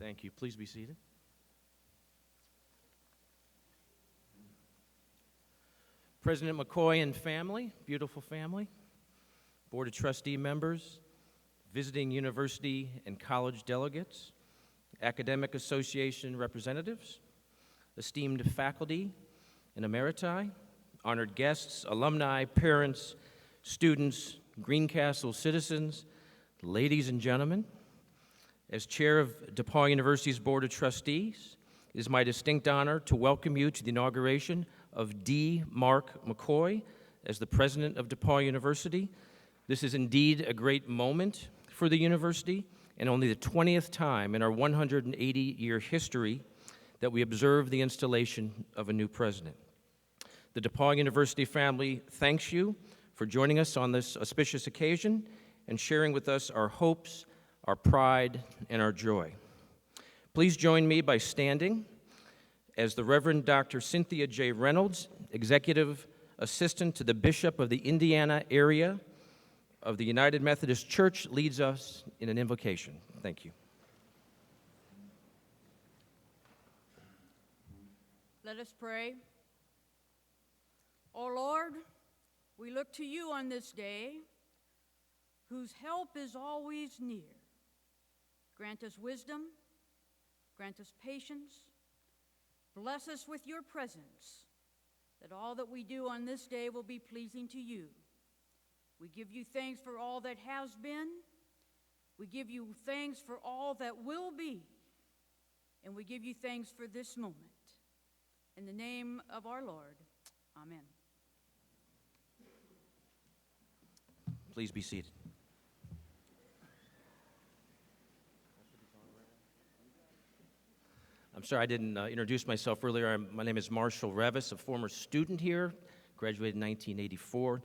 Thank you. Please be seated. President McCoy and family, beautiful family, Board of Trustee members, visiting university and college delegates, academic association representatives, esteemed faculty and emeriti, honored guests, alumni, parents, students, Greencastle citizens, ladies and gentlemen. As chair of DePauw University's Board of Trustees, it is my distinct honor to welcome you to the inauguration of D. Mark McCoy as the president of DePauw University. This is indeed a great moment for the university, and only the 20th time in our 180-year history that we observe the installation of a new president. The DePauw University family thanks you for joining us on this auspicious occasion and sharing with us our hopes, our pride, and our joy. Please join me by standing as the Reverend Dr. Cynthia J. Reynolds, Executive Assistant to the Bishop of the Indiana area of the United Methodist Church, leads us in an invocation. Thank you. Let us pray. O Lord, we look to you on this day, whose help is always near. Grant us wisdom, grant us patience, bless us with your presence, that all that we do on this day will be pleasing to you. We give you thanks for all that has been. We give you thanks for all that will be. And we give you thanks for this moment. In the name of our Lord, amen. Please be seated. I'm sorry I didn't introduce myself earlier. My name is Marshall Revis, a former student here, graduated in 1984.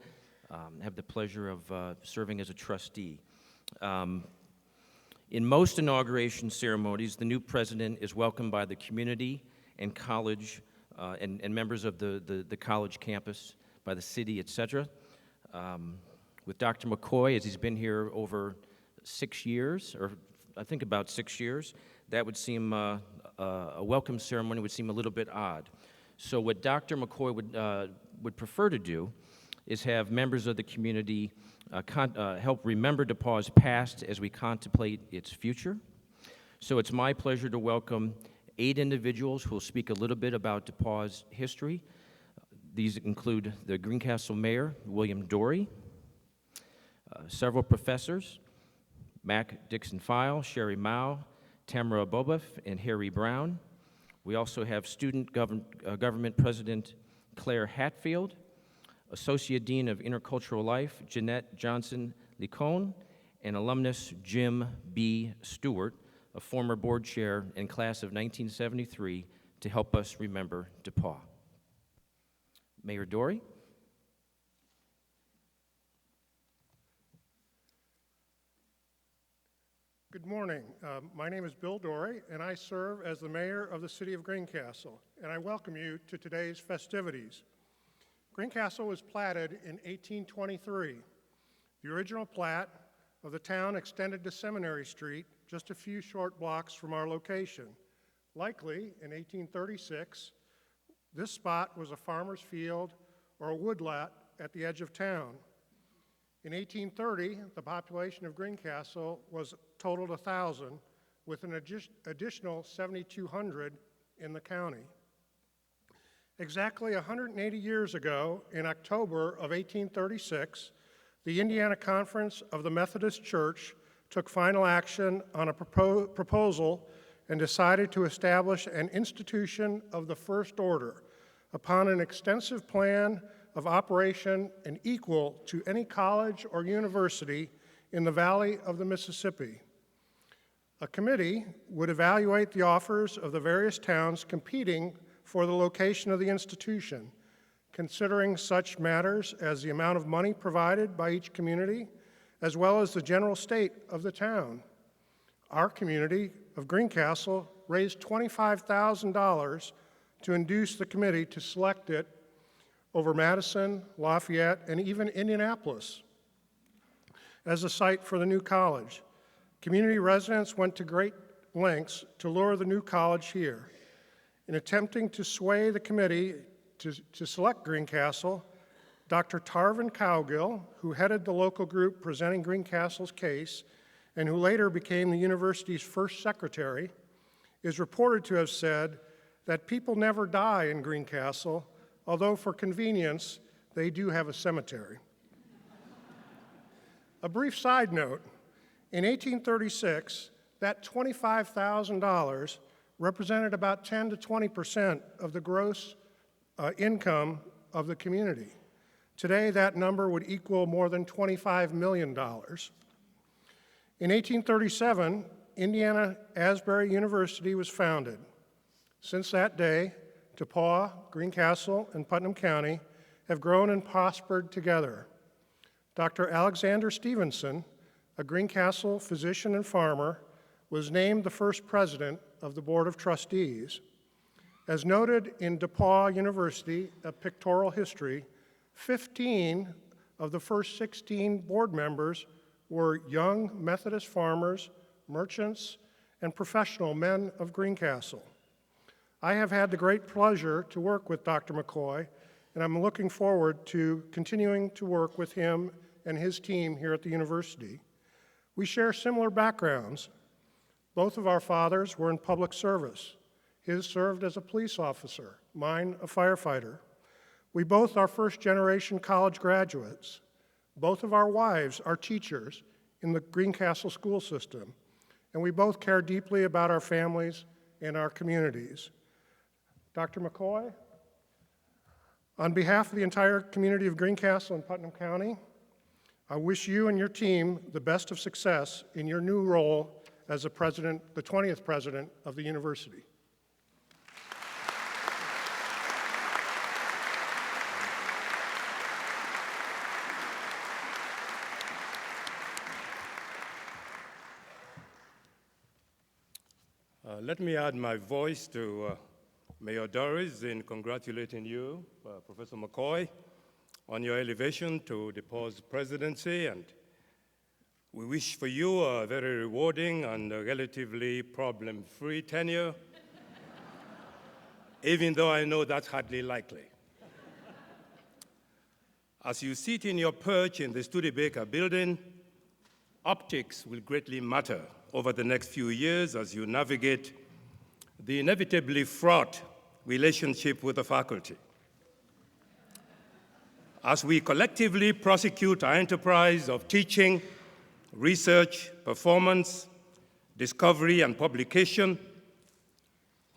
I have the pleasure of serving as a trustee. In most inauguration ceremonies, the new president is welcomed by the community and college and members of the college campus, by the city, etc. With Dr. McCoy, as he's been here over 6 years, or I think about 6 years, that would seem, a welcome ceremony would seem a little bit odd. So what Dr. McCoy would prefer to do is have members of the community help remember DePauw's past as we contemplate its future. So it's my pleasure to welcome 8 individuals who will speak a little bit about DePauw's history. These include the Greencastle Mayor, William Dorey, several professors, Mac Dixon-File, Sherry Mao, Tamara Bobeff, and Harry Brown. We also have Student Government President Claire Hatfield, Associate Dean of Intercultural Life, Jeanette Johnson-Licone, and alumnus Jim B. Stewart, a former board chair and class of 1973, to help us remember DePauw. Mayor Dorey. Good morning. My name is Bill Dorey, and I serve as the mayor of the city of Greencastle, and I welcome you to today's festivities. Greencastle was platted in 1823. The original plat of the town extended to Seminary Street, just a few short blocks from our location. Likely, in 1836, this spot was a farmer's field or a woodlot at the edge of town. In 1830, the population of Greencastle was totaled 1,000, with an additional 7,200 in the county. Exactly 180 years ago, in October of 1836, the Indiana Conference of the Methodist Church took final action on a proposal and decided to establish an institution of the first order upon an extensive plan of operation and equal to any college or university in the Valley of the Mississippi. A committee would evaluate the offers of the various towns competing for the location of the institution, considering such matters as the amount of money provided by each community, as well as the general state of the town. Our community of Greencastle raised $25,000 to induce the committee to select it over Madison, Lafayette, and even Indianapolis as a site for the new college. Community residents went lengths to lure the new college here. In attempting to sway the committee to select Greencastle, Dr. Tarvin Cowgill, who headed the local group presenting Greencastle's case and who later became the university's first secretary, is reported to have said that people never die in Greencastle, although for convenience, they do have a cemetery. A brief side note, in 1836, that $25,000 represented about 10 to 20% of the gross income of the community. Today, that number would equal more than $25 million. In 1837, Indiana Asbury University was founded. Since that day, DePauw, Greencastle, and Putnam County have grown and prospered together. Dr. Alexander Stevenson, a Greencastle physician and farmer, was named the first president of the Board of Trustees. As noted in DePauw University, A Pictorial History, 15 of the first 16 board members were young Methodist farmers, merchants, and professional men of Greencastle. I have had the great pleasure to work with Dr. McCoy, and I'm looking forward to continuing to work with him and his team here at the university. We share similar backgrounds. Both of our fathers were in public service. His served as a police officer, mine a firefighter. We both are first-generation college graduates. Both of our wives are teachers in the Greencastle school system, and we both care deeply about our families and our communities. Dr. McCoy, on behalf of the entire community of Greencastle and Putnam County, I wish you and your team the best of success in your new role as the 20th president of the university. Let me add my voice to Mayor Doris in congratulating you, Professor McCoy, on your elevation to DePauw's presidency, and we wish for you a very rewarding and relatively problem-free tenure, even though I know that's hardly likely. As you sit in your perch in the Studebaker building, optics will greatly matter over the next few years as you navigate the inevitably fraught relationship with the faculty. As we collectively prosecute our enterprise of teaching, research, performance, discovery, and publication,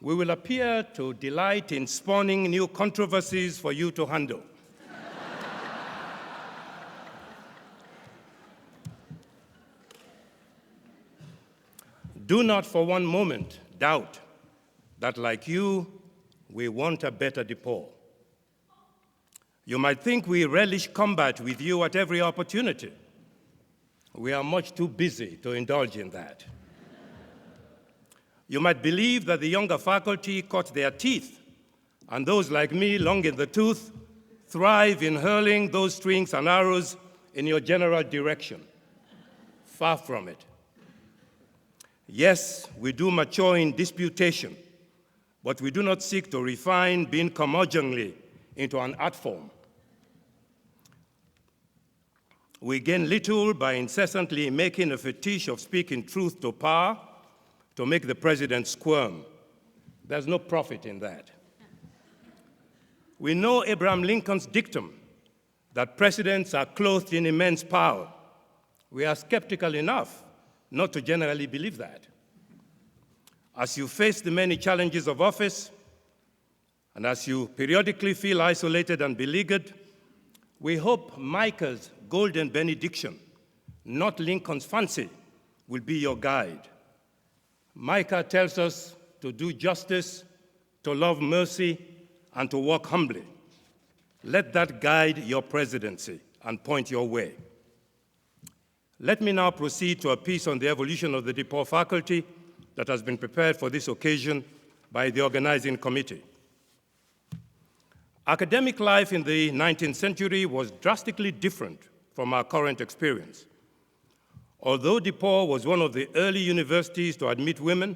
we will appear to delight in spawning new controversies for you to handle. Do not for one moment doubt that, like you, we want a better DePauw. You might think we relish combat with you at every opportunity. We are much too busy to indulge in that. You might believe that the younger faculty cut their teeth, and those like me, long in the tooth, thrive in hurling those strings and arrows in your general direction. Far from it. Yes, we do mature in disputation, but we do not seek to refine being curmudgeonly into an art form. We gain little by incessantly making a fetish of speaking truth to power to make the president squirm. There's no profit in that. We know Abraham Lincoln's dictum that presidents are clothed in immense power. We are skeptical enough not to generally believe that. As you face the many challenges of office, and as you periodically feel isolated and beleaguered, we hope Micah's golden benediction, not Lincoln's fancy, will be your guide. Micah tells us to do justice, to love mercy, and to walk humbly. Let that guide your presidency and point your way. Let me now proceed to a piece on the evolution of the DePauw faculty that has been prepared for this occasion by the organizing committee. Academic life in the 19th century was drastically different from our current experience. Although DePauw was one of the early universities to admit women,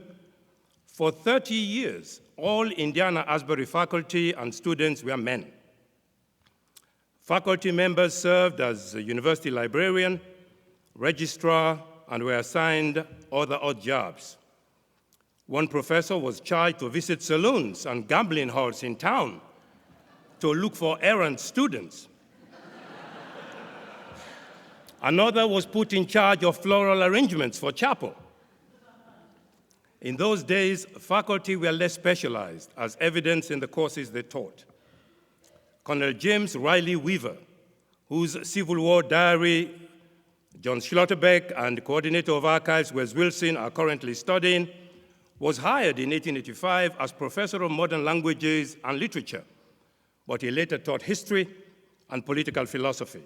For 30 years, all Indiana Asbury faculty and students were men. Faculty members served as a university librarian, registrar, and were assigned other odd jobs. One professor was charged to visit saloons and gambling halls in town to look for errant students. Another was put in charge of floral arrangements for chapel. In those days, faculty were less specialized, as evidenced in the courses they taught. Colonel James Riley Weaver, whose Civil War diary John Schlotterbeck and coordinator of archives Wes Wilson are currently studying, was hired in 1885 as professor of modern languages and literature, but he later taught history and political philosophy.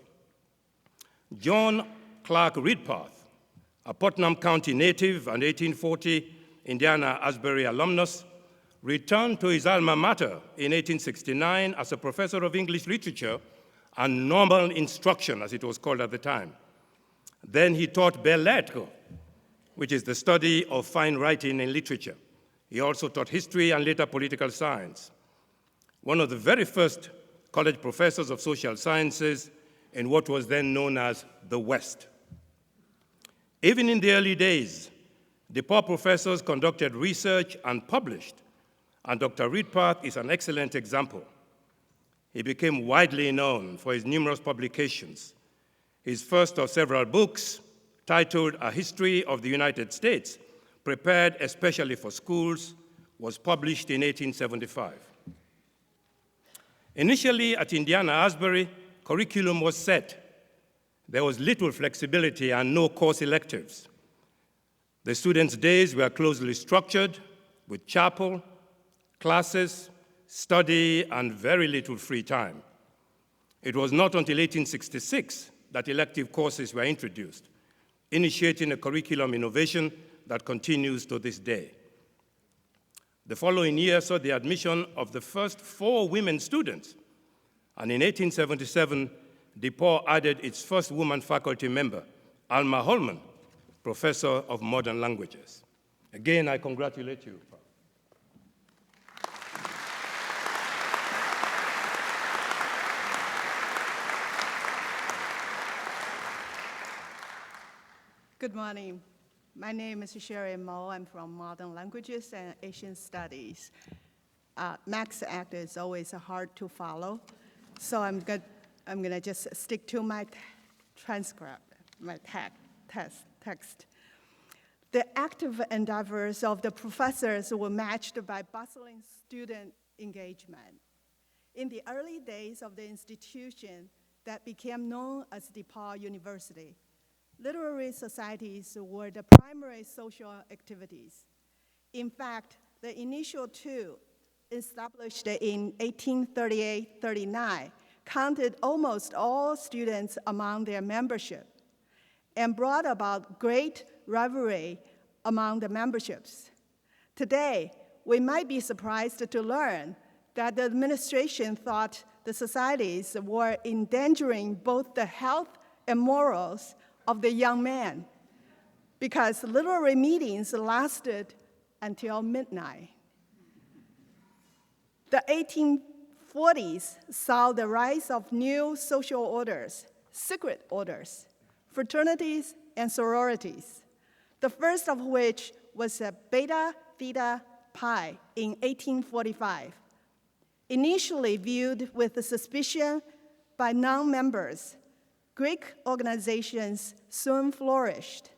John Clark Redpath, a Putnam County native and 1840 Indiana Asbury alumnus, returned to his alma mater in 1869 as a professor of English literature and normal instruction, as it was called at the time. Then he taught belles lettres, which is the study of fine writing and literature. He also taught history and later political science. One of the very first college professors of social sciences in what was then known as the West. Even in the early days, DePauw professors conducted research and published, and Dr. Redpath is an excellent example. He became widely known for his numerous publications. His first of several books, titled A History of the United States, prepared especially for schools, was published in 1875. Initially at Indiana Asbury, curriculum was set. There was little flexibility and no course electives. The students' days were closely structured with chapel, classes, study, and very little free time. It was not until 1866 that elective courses were introduced, initiating a curriculum innovation that continues to this day. The following year saw the admission of the first 4 women students, and in 1877, DePauw added its first woman faculty member, Alma Holman, professor of modern languages. Again, I congratulate you. Good morning. My name is Sherry Mo. I'm from Modern Languages and Asian Studies. Max Act is always hard to follow, so I'm gonna just stick to my transcript, my text. The active endeavors of the professors were matched by bustling student engagement. In the early days of the institution that became known as DePauw University, literary societies were the primary social activities. In fact, the initial 2, established in 1838-39, counted almost all students among their membership and brought about great rivalry among the memberships. Today, we might be surprised to learn that the administration thought the societies were endangering both the health and morals of the young man, because literary meetings lasted until midnight. The 1840s saw the rise of new social orders, secret orders, fraternities, and sororities, the first of which was Beta Theta Pi in 1845. Initially viewed with suspicion by non-members, Greek organizations soon flourished.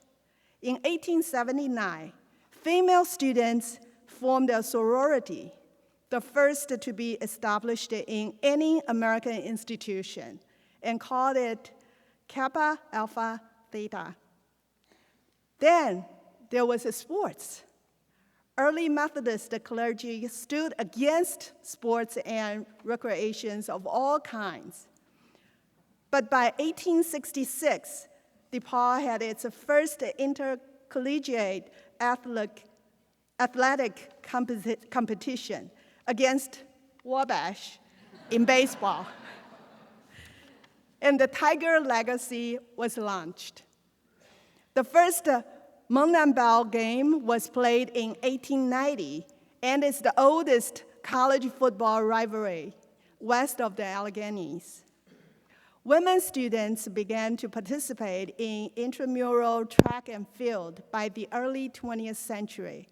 In 1879, female students formed a sorority, the first to be established in any American institution, and called it Kappa Alpha Theta. Then there was sports. Early Methodist clergy stood against sports and recreations of all kinds. But by 1866, DePauw had its first intercollegiate athletic competition against Wabash in baseball. And the Tiger legacy was launched. The first Mengnan Ball game was played in 1890 and is the oldest college football rivalry west of the Alleghenies. Women students began to participate in intramural track and field by the early 20th century.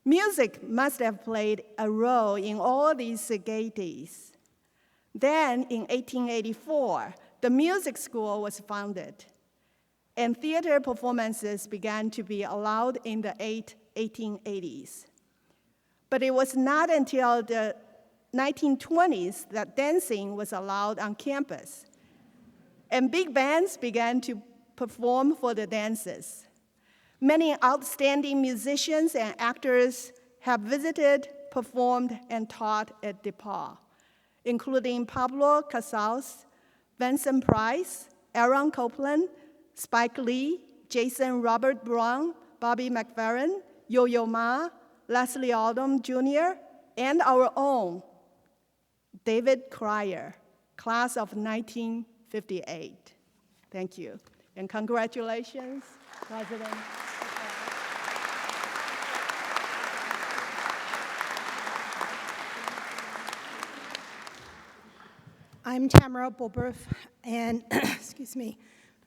Music must have played a role in all these gaieties. Then, in 1884, the music school was founded, and theater performances began to be allowed in the 1880s. But it was not until the 1920s that dancing was allowed on campus, and big bands began to perform for the dances. Many outstanding musicians and actors have visited, performed, and taught at DePauw, including Pablo Casals, Vincent Price, Aaron Copland, Spike Lee, Jason Robert Brown, Bobby McFerrin, Yo-Yo Ma, Leslie Odom Jr., and our own David Cryer, class of 1958. Thank you, and congratulations, President. I'm Tamara Bulberth, and excuse me,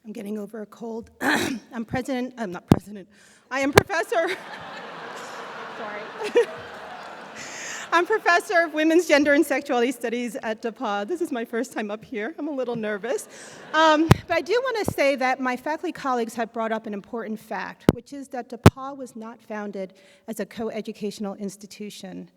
I'm getting over a cold. I am professor. Sorry. I'm professor of women's gender and sexuality studies at DePauw. This is my first time up here. I'm a little nervous. But I do want to say that my faculty colleagues have brought up an important fact, which is that DePauw was not founded as a co-educational institution.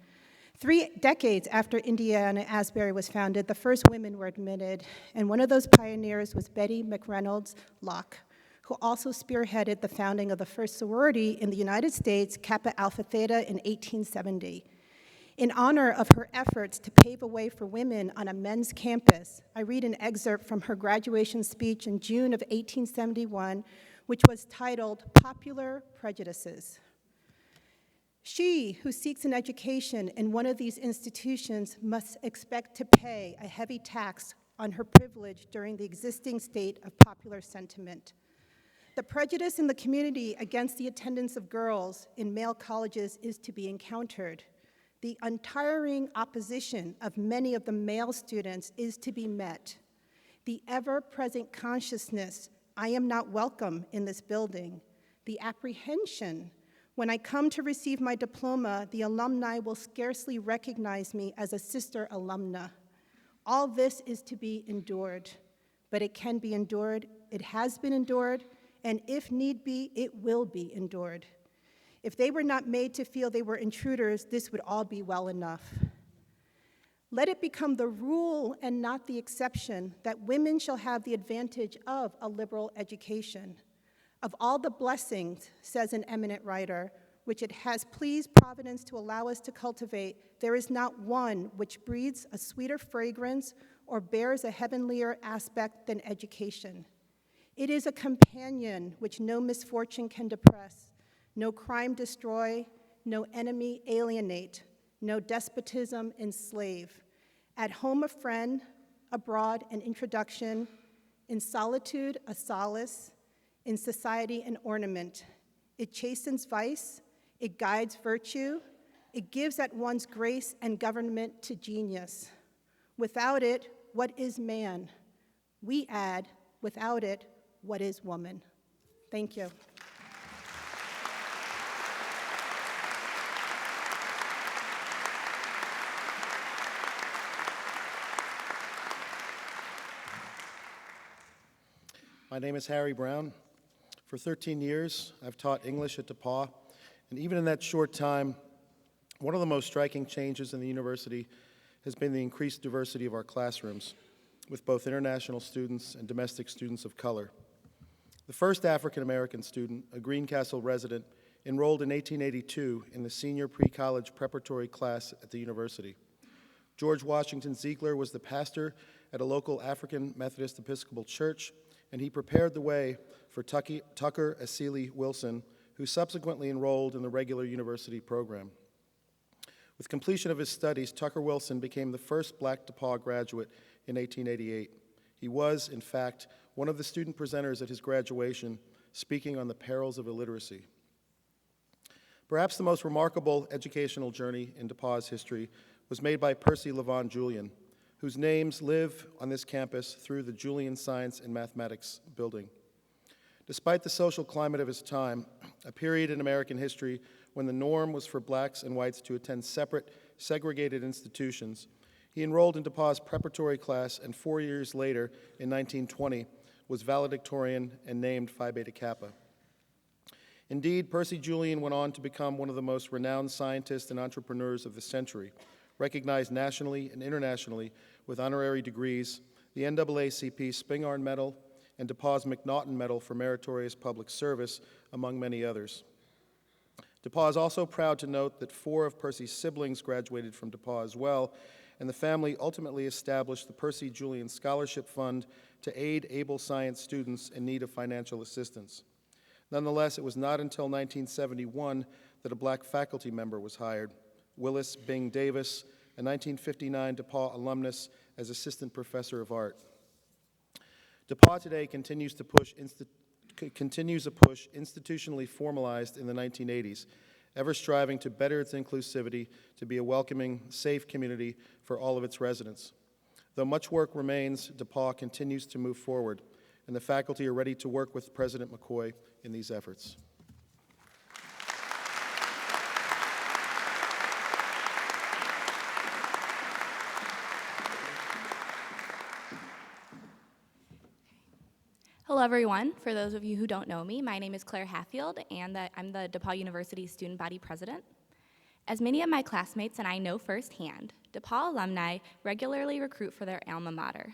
3 decades after Indiana Asbury was founded, the first women were admitted, and one of those pioneers was Betty McReynolds Locke, who also spearheaded the founding of the first sorority in the United States, Kappa Alpha Theta, in 1870. In honor of her efforts to pave a way for women on a men's campus, I read an excerpt from her graduation speech in June of 1871, which was titled, "Popular Prejudices." She who seeks an education in one of these institutions must expect to pay a heavy tax on her privilege during the existing state of popular sentiment. The prejudice in the community against the attendance of girls in male colleges is to be encountered. The untiring opposition of many of the male students is to be met. The ever-present consciousness, I am not welcome in this building. The apprehension, when I come to receive my diploma, the alumni will scarcely recognize me as a sister alumna. All this is to be endured, but it can be endured, it has been endured, and if need be, it will be endured. If they were not made to feel they were intruders, this would all be well enough. Let it become the rule and not the exception that women shall have the advantage of a liberal education. Of all the blessings, says an eminent writer, which it has pleased Providence to allow us to cultivate, there is not one which breathes a sweeter fragrance or bears a heavenlier aspect than education. It is a companion which no misfortune can depress, no crime destroy, no enemy alienate, no despotism enslave. At home a friend, abroad an introduction, in solitude a solace, in society an ornament. It chastens vice, it guides virtue, it gives at once grace and government to genius. Without it, what is man? We add, without it, what is woman? Thank you. My name is Harry Brown. For 13 years, I've taught English at DePauw, and even in that short time, one of the most striking changes in the university has been the increased diversity of our classrooms, with both international students and domestic students of color. The first African-American student, a Greencastle resident, enrolled in 1882 in the senior pre-college preparatory class at the university. George Washington Ziegler was the pastor at a local African Methodist Episcopal church, and he prepared the way for Tucker Asili Wilson, who subsequently enrolled in the regular university program. With completion of his studies, Tucker Wilson became the first Black DePauw graduate in 1888. He was, in fact, one of the student presenters at his graduation, speaking on the perils of illiteracy. Perhaps the most remarkable educational journey in DePauw's history was made by Percy Levon Julian, whose names live on this campus through the Julian Science and Mathematics building. Despite the social climate of his time, a period in American history when the norm was for blacks and whites to attend separate, segregated institutions, he enrolled in DePauw's preparatory class and 4 years later, in 1920, was valedictorian and named Phi Beta Kappa. Indeed, Percy Julian went on to become one of the most renowned scientists and entrepreneurs of the century, recognized nationally and internationally with honorary degrees, the NAACP Spingarn Medal, and DePauw's McNaughton Medal for Meritorious Public Service, among many others. DePauw is also proud to note that 4 of Percy's siblings graduated from DePauw as well, and the family ultimately established the Percy Julian Scholarship Fund to aid able science students in need of financial assistance. Nonetheless, it was not until 1971 that a black faculty member was hired, Willis Bing Davis, a 1959 DePauw alumnus, as assistant professor of art. DePauw today continues a push institutionally formalized in the 1980s, ever striving to better its inclusivity, to be a welcoming, safe community for all of its residents. Though much work remains, DePauw continues to move forward, and the faculty are ready to work with President McCoy in these efforts. Hello, everyone. For those of you who don't know me, my name is Claire Hatfield, and I'm the DePauw University Student Body President. As many of my classmates and I know firsthand, DePauw alumni regularly recruit for their alma mater.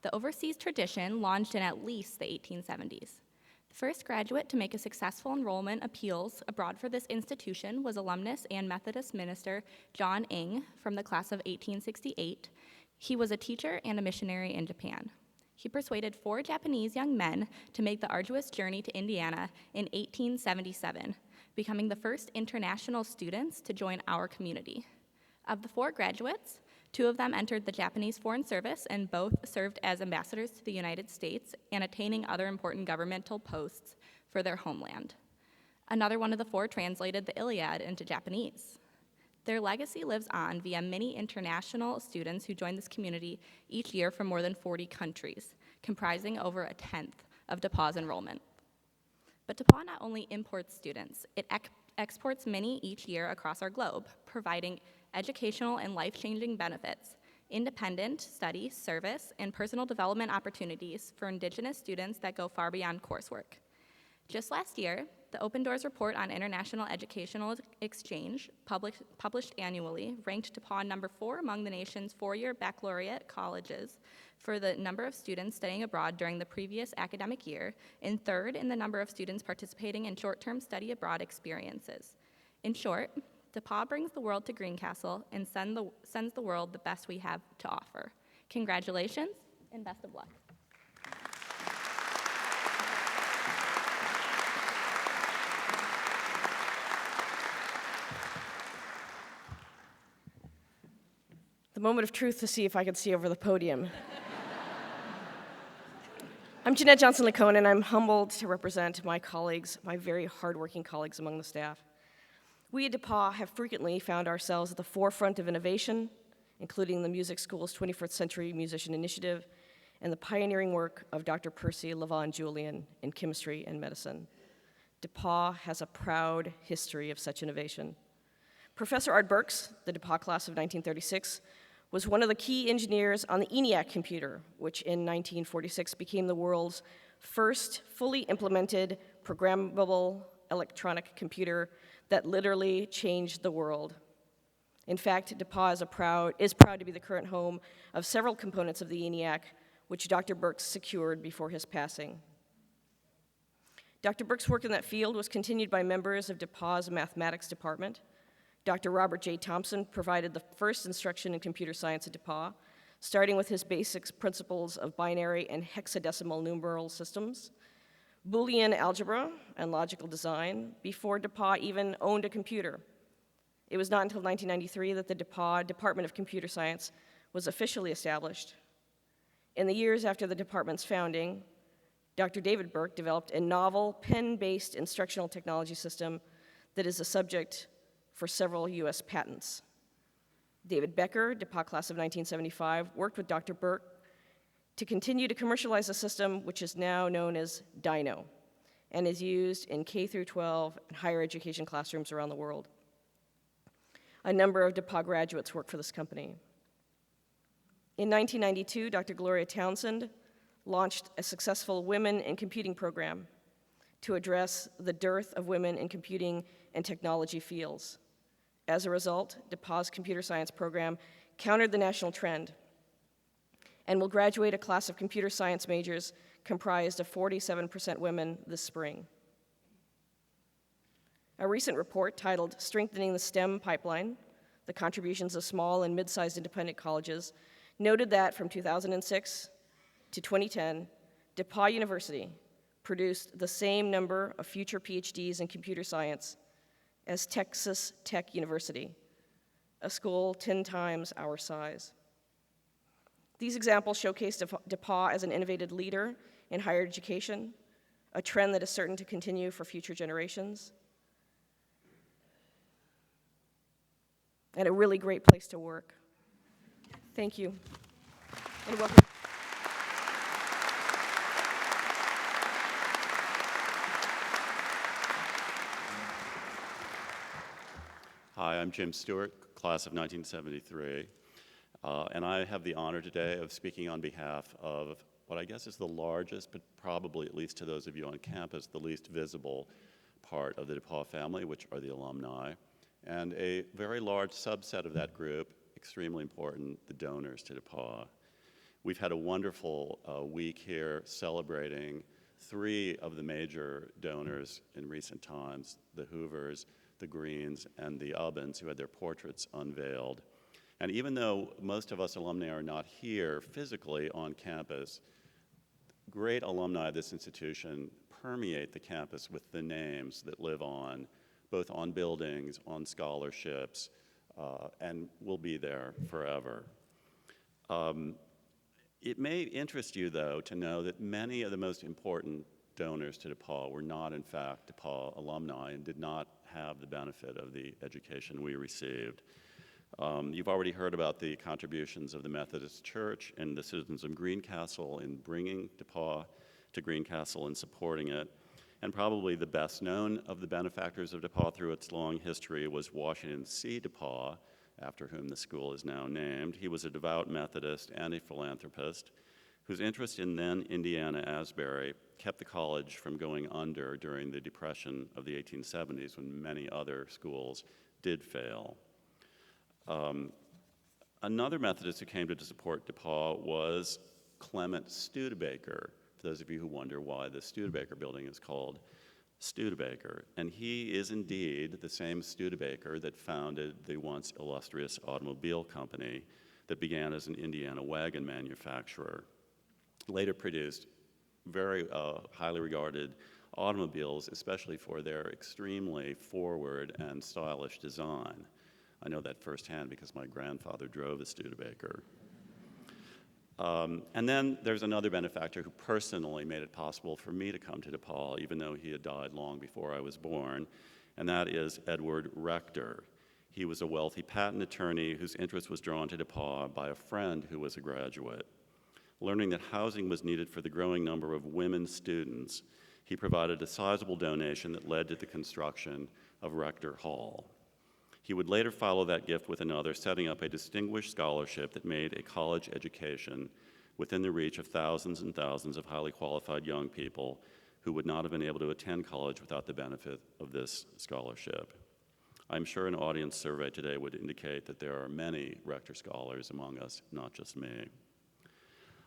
The overseas tradition launched in at least the 1870s. The first graduate to make a successful enrollment appeals abroad for this institution was alumnus and Methodist minister John Ng from the class of 1868. He was a teacher and a missionary in Japan. He persuaded 4 Japanese young men to make the arduous journey to Indiana in 1877, becoming the first international students to join our community. Of the 4 graduates, 2 of them entered the Japanese Foreign Service and both served as ambassadors to the United States and attaining other important governmental posts for their homeland. Another one of the 4 translated the Iliad into Japanese. Their legacy lives on via many international students who join this community each year from more than 40 countries, comprising over a tenth of DePauw's enrollment. But DePauw not only imports students, it exports many each year across our globe, providing educational and life-changing benefits, independent study, service, and personal development opportunities for Indigenous students that go far beyond coursework. Just last year, the Open Doors Report on International Educational Exchange, published annually, ranked DePauw number 4 among the nation's 4-year baccalaureate colleges for the number of students studying abroad during the previous academic year, and 3rd in the number of students participating in short-term study abroad experiences. In short, DePauw brings the world to Greencastle and sends the world the best we have to offer. Congratulations, and best of luck. The moment of truth to see if I could see over the podium. I'm Jeanette Johnson-Lacone, and I'm humbled to represent my colleagues, my very hardworking colleagues among the staff. We at DePauw have frequently found ourselves at the forefront of innovation, including the Music School's 21st Century Musician Initiative and the pioneering work of Dr. Percy Levon Julian in chemistry and medicine. DePauw has a proud history of such innovation. Professor Art Burks, the DePauw class of 1936, was one of the key engineers on the ENIAC computer, which in 1946 became the world's first fully implemented programmable electronic computer that literally changed the world. In fact, DePauw is proud to be the current home of several components of the ENIAC, which Dr. Burks secured before his passing. Dr. Burks' work in that field was continued by members of DePauw's mathematics department. Dr. Robert J. Thompson provided the first instruction in computer science at DePauw, starting with his basic principles of binary and hexadecimal numeral systems, Boolean algebra, and logical design, before DePauw even owned a computer. It was not until 1993 that the DePauw Department of Computer Science was officially established. In the years after the department's founding, Dr. David Burke developed a novel pen-based instructional technology system that is a subject for several US patents. David Becker, DePauw class of 1975, worked with Dr. Burke to continue to commercialize a system which is now known as Dino and is used in K through 12 and higher education classrooms around the world. A number of DePauw graduates work for this company. In 1992, Dr. Gloria Townsend launched a successful Women in Computing program to address the dearth of women in computing and technology fields. As a result, DePauw's computer science program countered the national trend and will graduate a class of computer science majors comprised of 47% women this spring. A recent report titled Strengthening the STEM Pipeline, the Contributions of Small and Mid-Sized Independent Colleges, noted that from 2006 to 2010, DePauw University produced the same number of future PhDs in computer science as Texas Tech University, a school 10 times our size. These examples showcase DePauw as an innovative leader in higher education, a trend that is certain to continue for future generations, and a really great place to work. Thank you, and welcome. Hi, I'm Jim Stewart, class of 1973, and I have the honor today of speaking on behalf of what I guess is the largest, but probably, at least to those of you on campus, the least visible part of the DePauw family, which are the alumni, and a very large subset of that group, extremely important, the donors to DePauw. We've had a wonderful week here celebrating 3 of the major donors in recent times, the Hoovers, the Greens, and the Ubbins, who had their portraits unveiled. And even though most of us alumni are not here physically on campus, great alumni of this institution permeate the campus with the names that live on, both on buildings, on scholarships, and will be there forever. It may interest you, though, to know that many of the most important donors to DePauw were not, in fact, DePauw alumni and did not have the benefit of the education we received. You've already heard about the contributions of the Methodist Church and the citizens of Greencastle in bringing DePauw to Greencastle and supporting it. And probably the best known of the benefactors of DePauw through its long history was Washington C. DePauw, after whom the school is now named. He was a devout Methodist and a philanthropist whose interest in then Indiana Asbury kept the college from going under during the Depression of the 1870s when many other schools did fail. Another Methodist who came to support DePauw was Clement Studebaker, for those of you who wonder why the Studebaker building is called Studebaker. And he is indeed the same Studebaker that founded the once illustrious automobile company that began as an Indiana wagon manufacturer. Later produced very highly regarded automobiles, especially for their extremely forward and stylish design. I know that firsthand because my grandfather drove a Studebaker. And then there's another benefactor who personally made it possible for me to come to DePauw, even though he had died long before I was born, and that is Edward Rector. He was a wealthy patent attorney whose interest was drawn to DePauw by a friend who was a graduate. Learning that housing was needed for the growing number of women students, he provided a sizable donation that led to the construction of Rector Hall. He would later follow that gift with another, setting up a distinguished scholarship that made a college education within the reach of thousands and thousands of highly qualified young people who would not have been able to attend college without the benefit of this scholarship. I'm sure an audience survey today would indicate that there are many Rector scholars among us, not just me.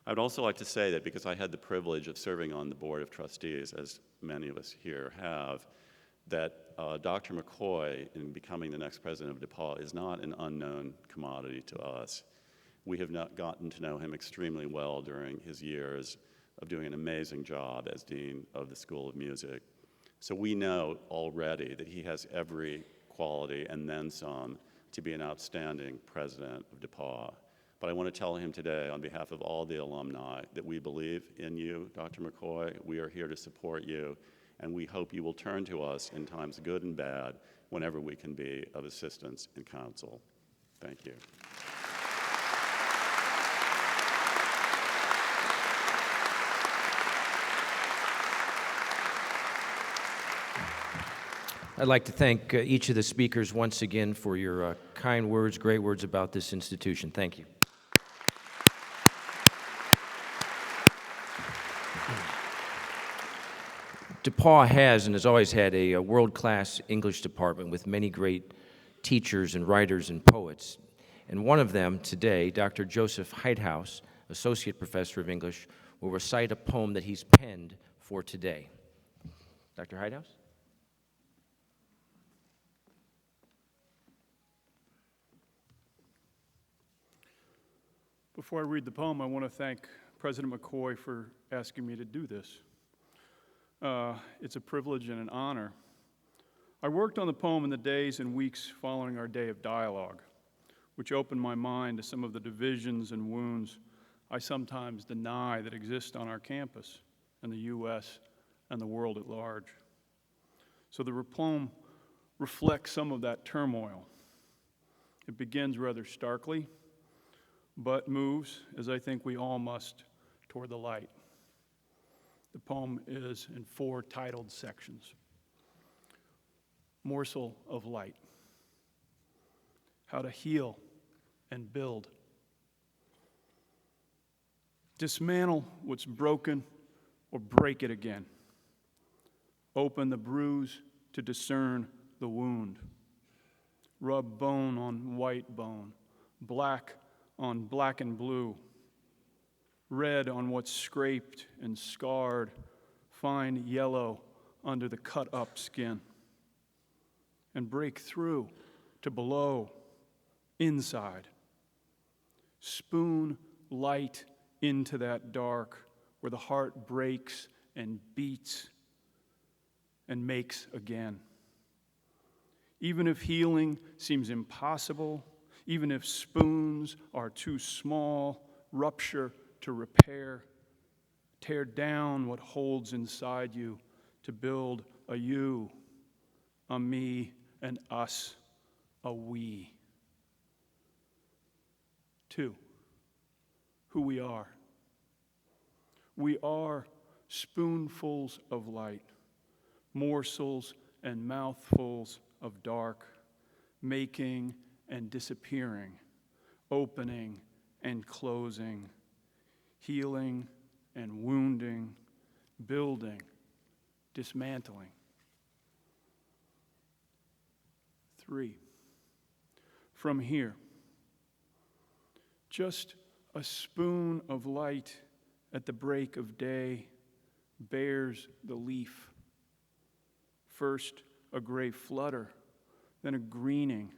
I would also like to say that because I had the privilege of serving on the Board of Trustees, as many of us here have, that Dr. McCoy, in becoming the next president of DePauw, is not an unknown commodity to us. We have not gotten to know him extremely well during his years of doing an amazing job as Dean of the School of Music. So we know already that he has every quality and then some to be an outstanding president of DePauw. But I want to tell him today, on behalf of all the alumni, that we believe in you, Dr. McCoy. We are here to support you, and we hope you will turn to us in times good and bad whenever we can be of assistance and counsel. Thank you. I'd like to thank each of the speakers once again for your kind words, great words about this institution. Thank you. DePauw has and has always had a world-class English department with many great teachers and writers and poets. And one of them today, Dr. Joseph Heithaus, Associate Professor of English, will recite a poem that he's penned for today. Dr. Heithaus? Before I read the poem, I want to thank President McCoy for asking me to do this. It's a privilege and an honor. I worked on the poem in the days and weeks following our day of dialogue, which opened my mind to some of the divisions and wounds I sometimes deny that exist on our campus, in the U.S., and the world at large. So the poem reflects some of that turmoil. It begins rather starkly, but moves, as I think we all must, toward the light. The poem is in 4 titled sections. Morsel of Light. How to heal and build. Dismantle what's broken or break it again. Open the bruise to discern the wound. Rub bone on white bone, black on black and blue, red on what's scraped and scarred, find yellow under the cut-up skin, and break through to below, inside. Spoon light into that dark where the heart breaks and beats and makes again. Even if healing seems impossible, even if spoons are too small, rupture to repair, tear down what holds inside you to build a you, a me, and us, a we. 2, who we are. We are spoonfuls of light, morsels and mouthfuls of dark, making and disappearing, opening and closing, healing and wounding, building, dismantling. 3, from here, just a spoon of light at the break of day bears the leaf. First a gray flutter, then a greening,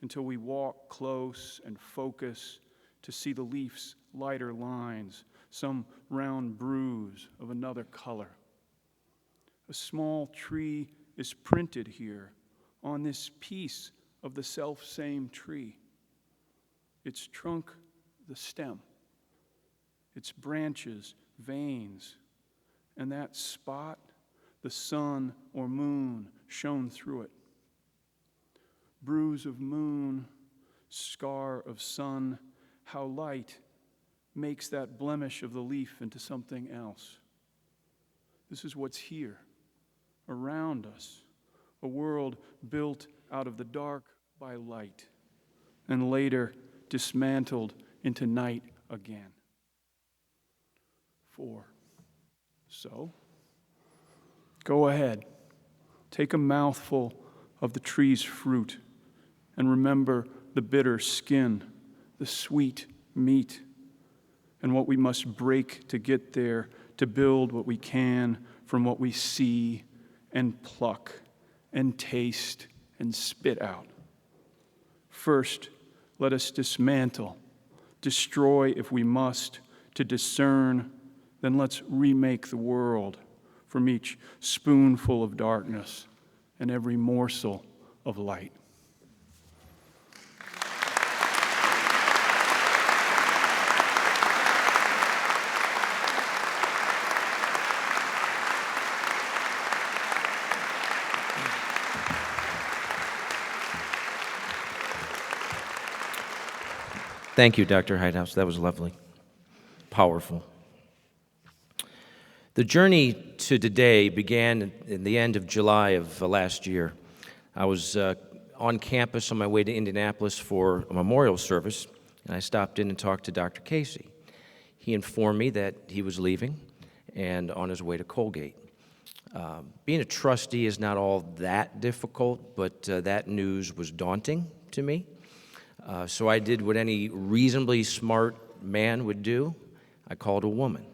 until we walk close and focus to see the leaf's lighter lines, some round bruise of another color. A small tree is printed here on this piece of the self-same tree. Its trunk, the stem, its branches, veins, and that spot, the sun or moon shone through it. Bruise of moon, scar of sun, how light makes that blemish of the leaf into something else. This is what's here, around us, a world built out of the dark by light, and later dismantled into night again. 4, so, go ahead, take a mouthful of the tree's fruit, and remember the bitter skin, the sweet meat, and what we must break to get there, to build what we can from what we see and pluck and taste and spit out. First, let us dismantle, destroy if we must, to discern, then let's remake the world from each spoonful of darkness and every morsel of light. Thank you, Dr. Heithaus. That was lovely. Powerful. The journey to today began in the end of July of last year. I was on campus on my way to Indianapolis for a memorial service, and I stopped in and talked to Dr. Casey. He informed me that he was leaving and on his way to Colgate. Being a trustee is not all that difficult, but that news was daunting to me. So I did what any reasonably smart man would do. I called a woman.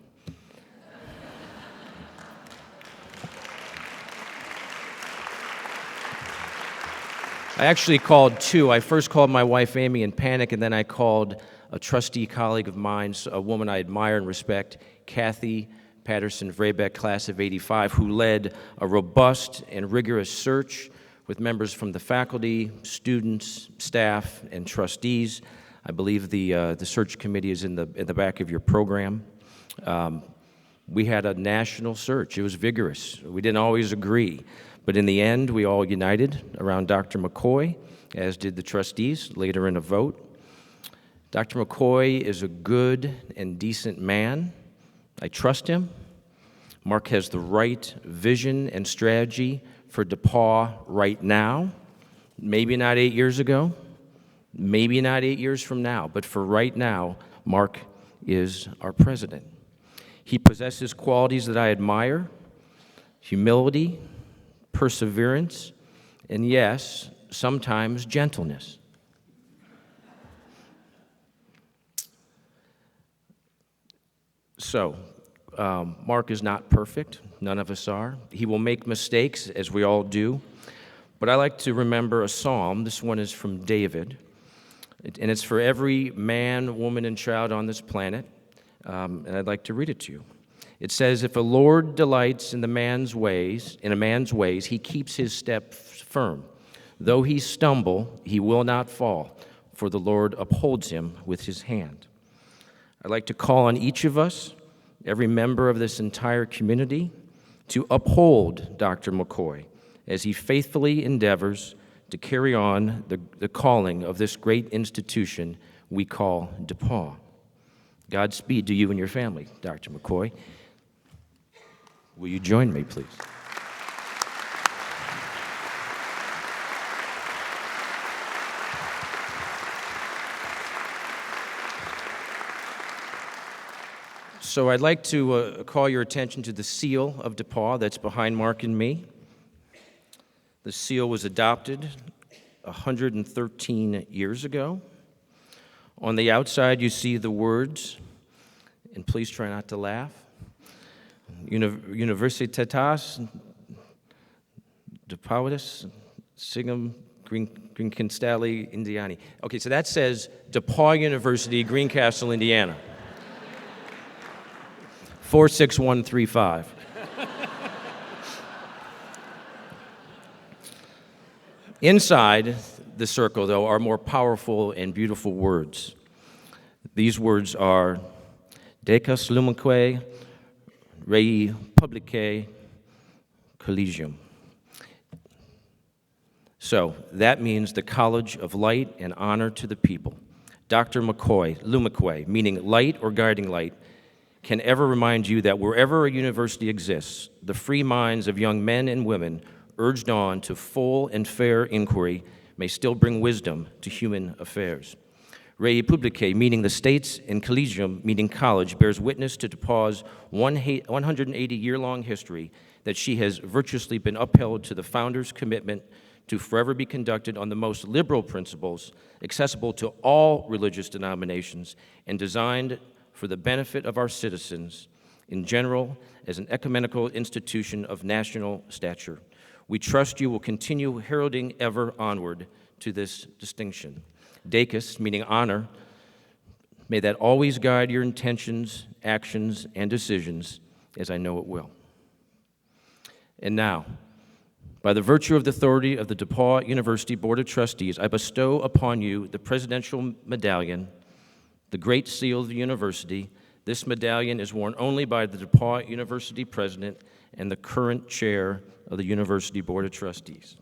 I actually called two. I first called my wife Amy in panic, and then I called a trustee colleague of mine, a woman I admire and respect, Kathy Patterson-Vrabeck, class of '85, who led a robust and rigorous search with members from the faculty, students, staff, and trustees. I believe the search committee is in the back of your program. We had a national search. It was vigorous. We didn't always agree. But in the end, we all united around Dr. McCoy, as did the trustees, later in a vote. Dr. McCoy is a good and decent man. I trust him. Mark has the right vision and strategy for DePauw right now. Maybe not 8 years ago, maybe not 8 years from now, but for right now, Mark is our president. He possesses qualities that I admire: humility, perseverance, and yes, sometimes gentleness. So, Mark is not perfect. None of us are. He will make mistakes, as we all do. But I like to remember a psalm. This one is from David, and it's for every man, woman, and child on this planet, and I'd like to read it to you. It says, "If a Lord delights in a man's ways, he keeps his steps firm. Though he stumble, he will not fall, for the Lord upholds him with his hand." I'd like to call on each of us, every member of this entire community, to uphold Dr. McCoy as he faithfully endeavors to carry on the calling of this great institution we call DePauw. Godspeed to you and your family, Dr. McCoy. Will you join me, please? So I'd like to call your attention to the seal of DePauw that's behind Mark and me. The seal was adopted 113 years ago. On the outside, you see the words, and please try not to laugh, Universitatis DePauwis Sigum Greencastle, Indiana. Okay, so that says DePauw University, Greencastle, Indiana. 46135. Inside the circle, though, are more powerful and beautiful words. These words are Decus Lumenque Rei Publicae Collegium. So that means the College of Light and Honor to the People. Dr. McCoy, Lumenque, meaning light or guiding light, can ever remind you that wherever a university exists, the free minds of young men and women urged on to full and fair inquiry may still bring wisdom to human affairs. Rei Publicae, meaning the states, and Collegium, meaning college, bears witness to DePauw's 180-year-long history that she has virtuously been upheld to the founders' commitment to forever be conducted on the most liberal principles, accessible to all religious denominations, and designed for the benefit of our citizens in general as an ecumenical institution of national stature. We trust you will continue heralding ever onward to this distinction. Decus, meaning honor, may that always guide your intentions, actions, and decisions, as I know it will. And now, by the virtue of the authority of the DePauw University Board of Trustees, I bestow upon you the Presidential Medallion, the Great Seal of the University. This medallion is worn only by the DePauw University President and the current Chair of the University Board of Trustees.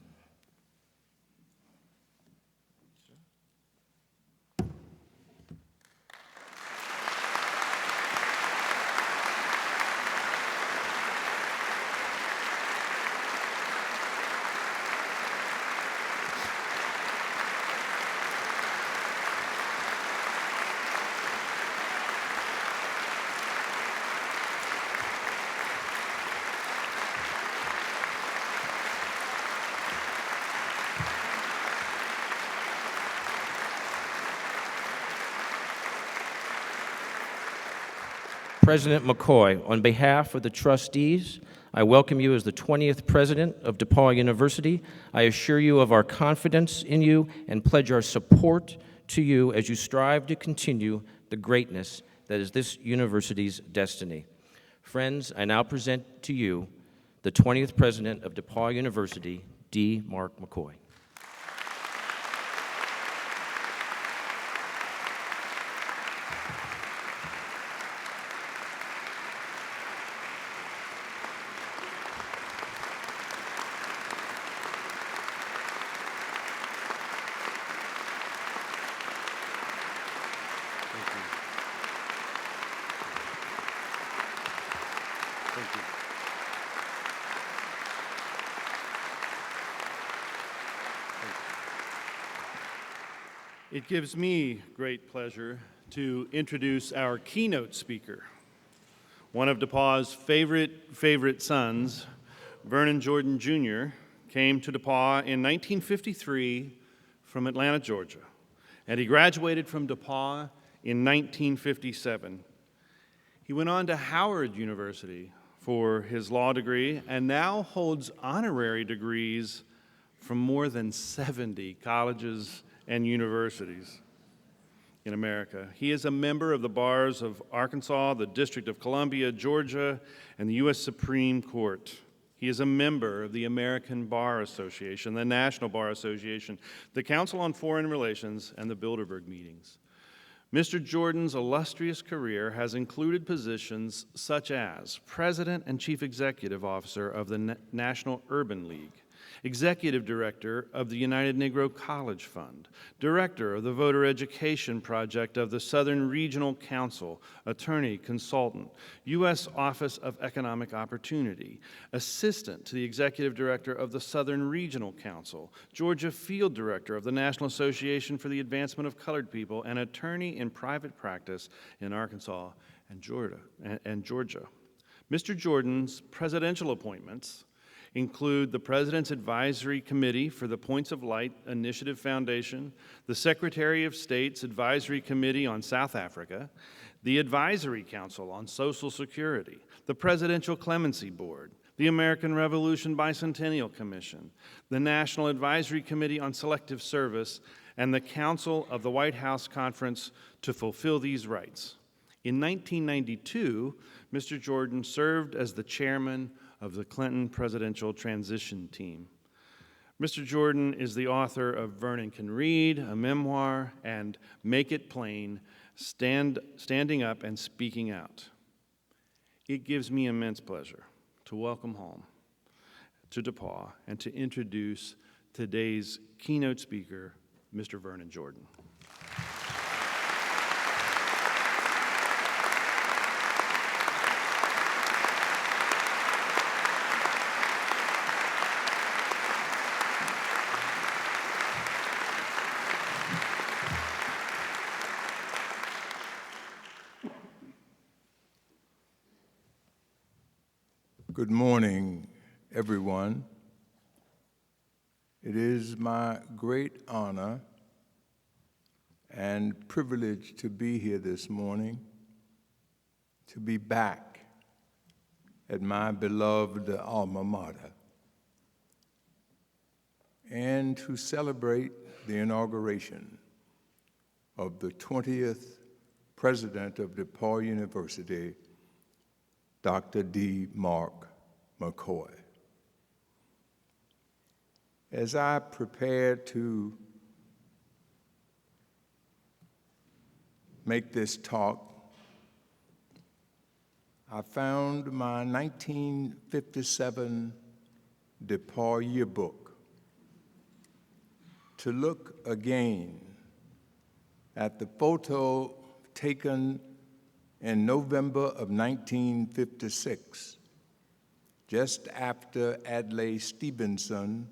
President McCoy, on behalf of the trustees, I welcome you as the 20th president of DePauw University. I assure you of our confidence in you and pledge our support to you as you strive to continue the greatness that is this university's destiny. Friends, I now present to you the 20th president of DePauw University, D. Mark McCoy. It gives me great pleasure to introduce our keynote speaker, one of DePauw's favorite sons, Vernon Jordan Jr., came to DePauw in 1953 from Atlanta, Georgia, and he graduated from DePauw in 1957. He went on to Howard University for his law degree and now holds honorary degrees from more than 70 colleges and universities in America. He is a member of the bars of Arkansas, the District of Columbia, Georgia, and the U.S. Supreme Court. He is a member of the American Bar Association, the National Bar Association, the Council on Foreign Relations, and the Bilderberg meetings. Mr. Jordan's illustrious career has included positions such as President and Chief Executive Officer of the National Urban League, Executive Director of the United Negro College Fund, Director of the Voter Education Project of the Southern Regional Council, Attorney Consultant, U.S. Office of Economic Opportunity, Assistant to the Executive Director of the Southern Regional Council, Georgia Field Director of the National Association for the Advancement of Colored People, and Attorney in private practice in Arkansas and Georgia. Mr. Jordan's presidential appointments include the President's Advisory Committee for the Points of Light Initiative Foundation, the Secretary of State's Advisory Committee on South Africa, the Advisory Council on Social Security, the Presidential Clemency Board, the American Revolution Bicentennial Commission, the National Advisory Committee on Selective Service, and the Council of the White House Conference to fulfill these rights. In 1992, Mr. Jordan served as the chairman of the Clinton Presidential Transition Team. Mr. Jordan is the author of Vernon Can Read, a memoir, and Make It Plain, Standing Up and Speaking Out. It gives me immense pleasure to welcome home to DePauw and to introduce today's keynote speaker, Mr. Vernon Jordan. Good morning, everyone. It is my great honor and privilege to be here this morning, to be back at my beloved alma mater, and to celebrate the inauguration of the 20th president of DePauw University, Dr. D. Mark McCoy. As I prepared to make this talk, I found my 1957 DePauw yearbook to look again at the photo taken in November of 1956, just after Adlai Stevenson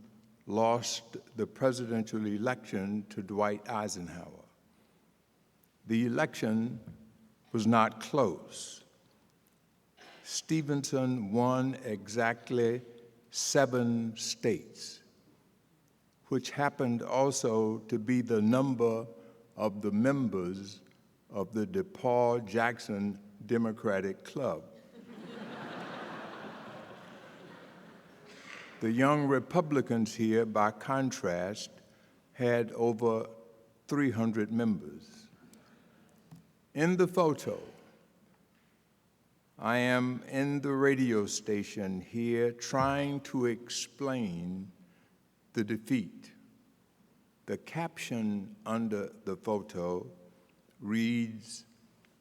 lost the presidential election to Dwight Eisenhower. The election was not close. Stevenson won exactly 7 states, which happened also to be the number of the members of the DePauw-Jackson Democratic Club. The young Republicans here, by contrast, had over 300 members. In the photo, I am in the radio station here trying to explain the defeat. The caption under the photo reads,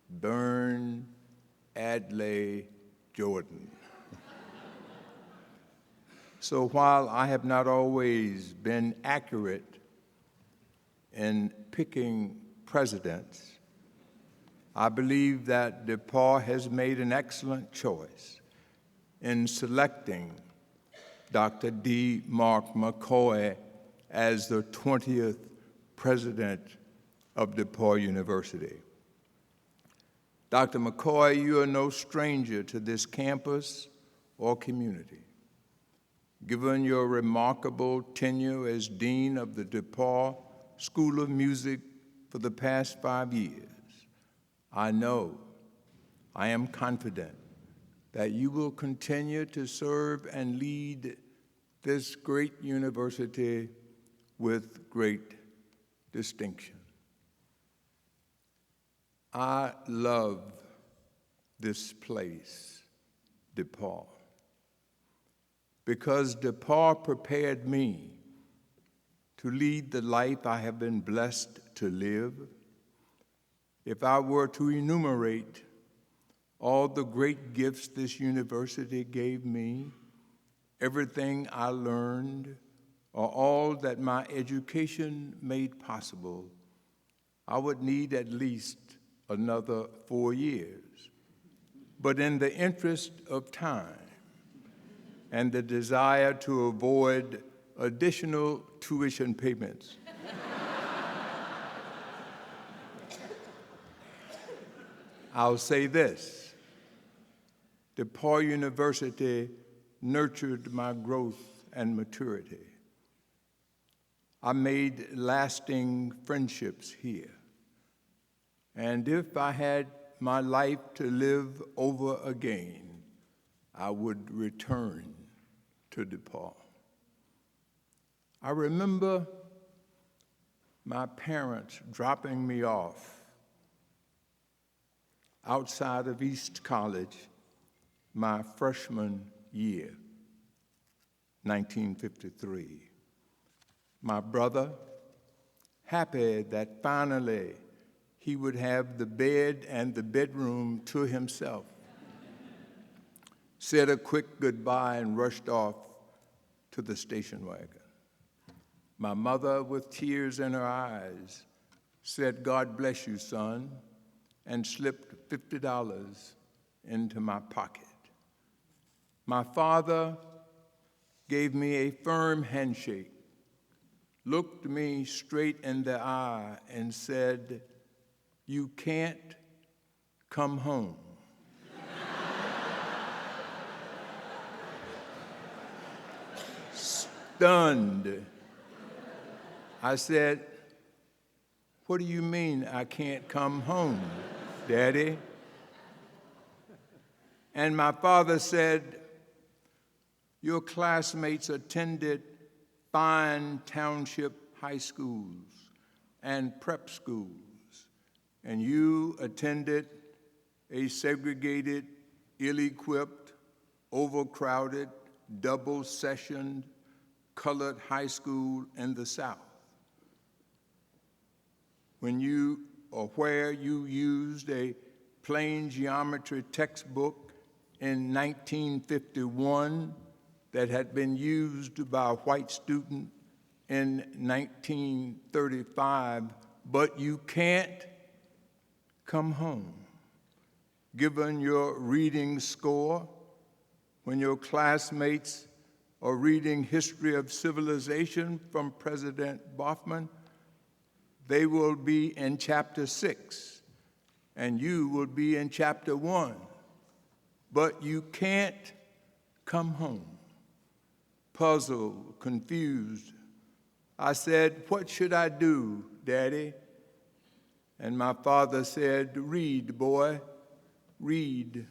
"Burn Adlai Jordan." So while I have not always been accurate in picking presidents, I believe that DePauw has made an excellent choice in selecting Dr. D. Mark McCoy as the 20th president of DePauw University. Dr. McCoy, you are no stranger to this campus or community. Given your remarkable tenure as Dean of the DePauw School of Music for the past 5 years, I am confident that you will continue to serve and lead this great university with great distinction. I love this place, DePauw, because DePauw prepared me to lead the life I have been blessed to live. If I were to enumerate all the great gifts this university gave me, everything I learned, or all that my education made possible, I would need at least another 4 years. But in the interest of time and the desire to avoid additional tuition payments, I'll say this: DePauw University nurtured my growth and maturity. I made lasting friendships here. And if I had my life to live over again, I would return to DePauw. I remember my parents dropping me off outside of East College my freshman year, 1953. My brother, happy that finally he would have the bed and the bedroom to himself, said a quick goodbye and rushed off to the station wagon. My mother, with tears in her eyes, said, "God bless you, son," and slipped $50 into my pocket. My father gave me a firm handshake, looked me straight in the eye, and said, "You can't come home." Stunned, I said, "What do you mean I can't come home, Daddy?" And my father said, "Your classmates attended fine township high schools and prep schools, and you attended a segregated, ill-equipped, overcrowded, double-sessioned, colored high school in the South. Where you used a plain geometry textbook in 1951 that had been used by a white student in 1935, but you can't come home. Given your reading score, when your classmates are reading History of Civilization from President Baughman, they will be in chapter 6, and you will be in chapter 1, but you can't come home." Puzzled, confused, I said, "What should I do, Daddy?" And my father said, "Read, boy. read.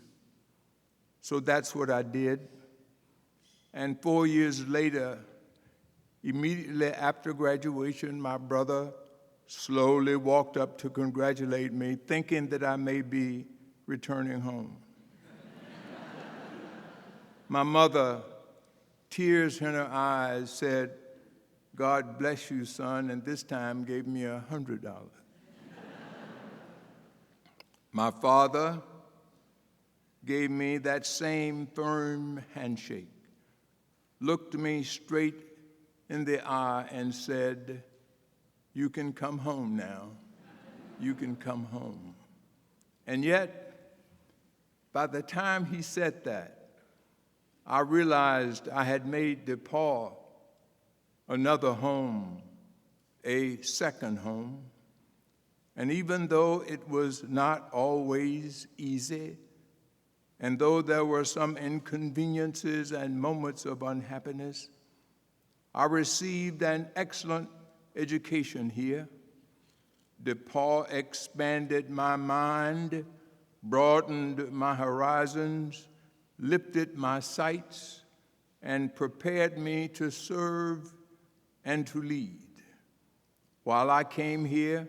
So that's what I did. And 4 years later, immediately after graduation, my brother slowly walked up to congratulate me, thinking that I may be returning home. My mother, tears in her eyes, said, "God bless you, son," and this time gave me $100. My father gave me that same firm handshake, looked me straight in the eye and said, "You can come home now. You can come home." And yet, by the time he said that, I realized I had made DePauw another home, a second home. And even though it was not always easy, and though there were some inconveniences and moments of unhappiness, I received an excellent education here. DePauw expanded my mind, broadened my horizons, lifted my sights, and prepared me to serve and to lead. While I came here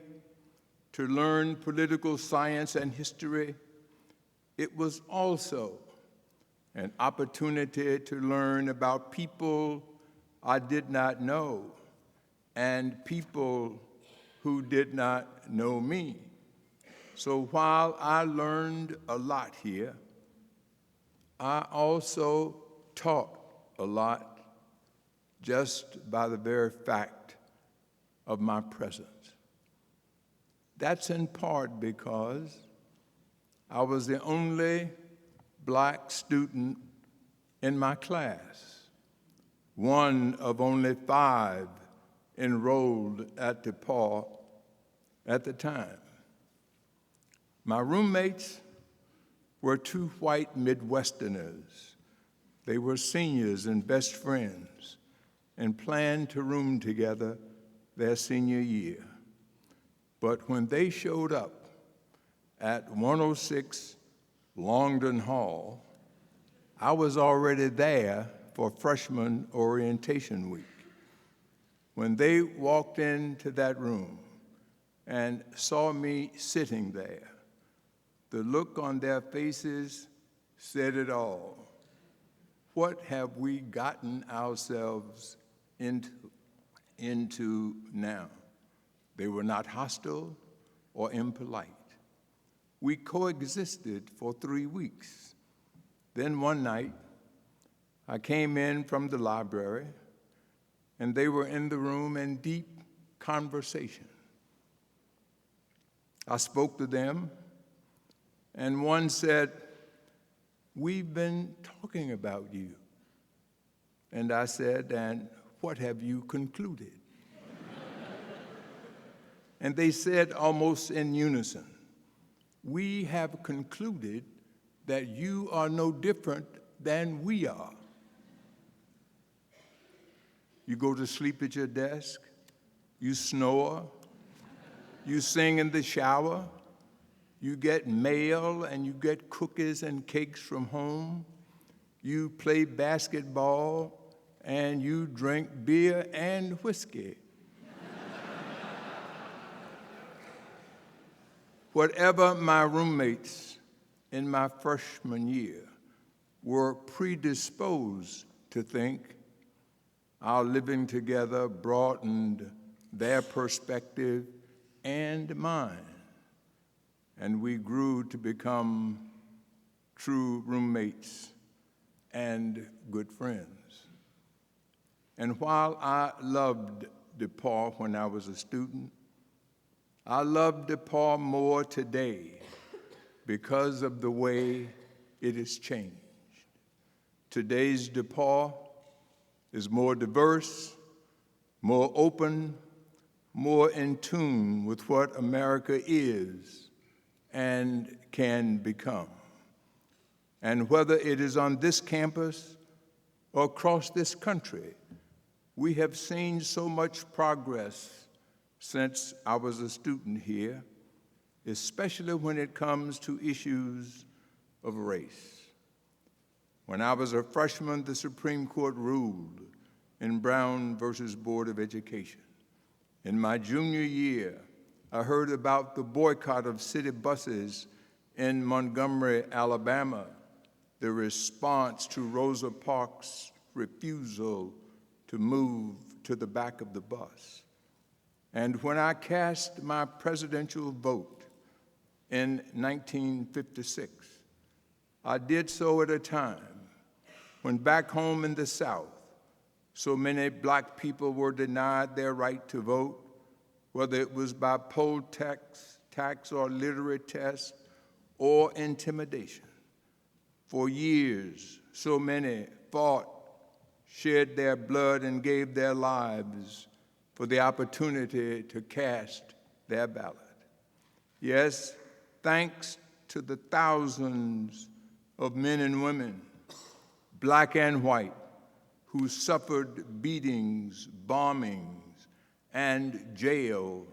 to learn political science and history, it was also an opportunity to learn about people I did not know and people who did not know me. So while I learned a lot here, I also taught a lot just by the very fact of my presence. That's in part because I was the only black student in my class, one of only 5 enrolled at DePauw at the time. My roommates were 2 white Midwesterners. They were seniors and best friends and planned to room together their senior year. But when they showed up at 106 Longden Hall, I was already there for freshman orientation week. When they walked into that room and saw me sitting there, the look on their faces said it all. What have we gotten ourselves into now? They were not hostile or impolite. We coexisted for 3 weeks. Then one night, I came in from the library, and they were in the room in deep conversation. I spoke to them, and one said, "We've been talking about you." And I said, "And what have you concluded?" And they said almost in unison, "We have concluded that you are no different than we are. You go to sleep at your desk, you snore, you sing in the shower, you get mail and you get cookies and cakes from home, you play basketball, and you drink beer and whiskey. Whatever my roommates in my freshman year were predisposed to think, our living together broadened their perspective and mine, and we grew to become true roommates and good friends. And while I loved DePauw when I was a student, I love DePauw more today because of the way it has changed. Today's DePauw is more diverse, more open, more in tune with what America is and can become. And whether it is on this campus or across this country, we have seen so much progress since I was a student here, especially when it comes to issues of race. When I was a freshman, the Supreme Court ruled in Brown versus Board of Education. In my junior year, I heard about the boycott of city buses in Montgomery, Alabama, the response to Rosa Parks' refusal to move to the back of the bus. And when I cast my presidential vote in 1956, I did so at a time when back home in the South, so many black people were denied their right to vote, whether it was by poll tax or literary test or intimidation. For years, so many fought, shed their blood, and gave their lives for the opportunity to cast their ballot. Yes, thanks to the thousands of men and women, black and white, who suffered beatings, bombings, and jail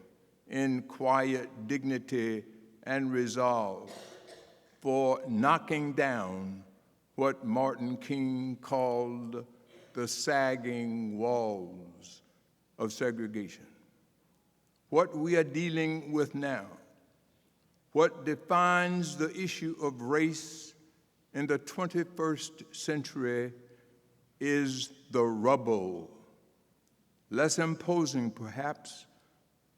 in quiet dignity and resolve for knocking down what Martin King called the sagging walls of segregation. What we are dealing with now, what defines the issue of race in the 21st century, is the rubble. Less imposing, perhaps,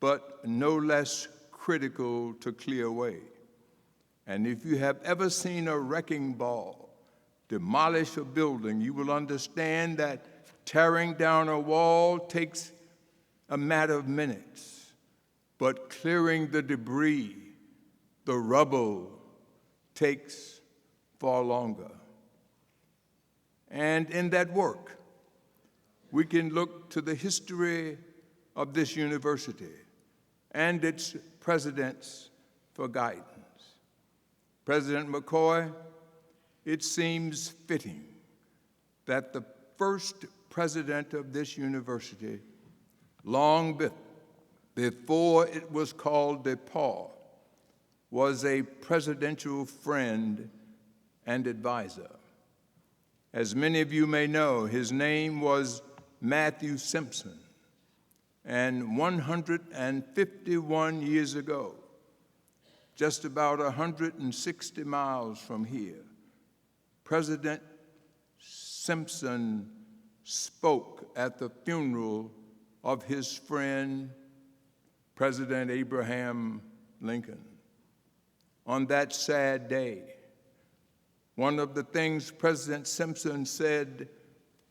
but no less critical to clear away. And if you have ever seen a wrecking ball demolish a building, you will understand that tearing down a wall takes a matter of minutes, but clearing the debris, the rubble, takes far longer. And in that work, we can look to the history of this university and its presidents for guidance. President McCoy, it seems fitting that the first president of this university, long before it was called DePauw, was a presidential friend and advisor. As many of you may know, his name was Matthew Simpson, and 151 years ago, just about 160 miles from here, President Simpson spoke at the funeral of his friend, President Abraham Lincoln. On that sad day, one of the things President Simpson said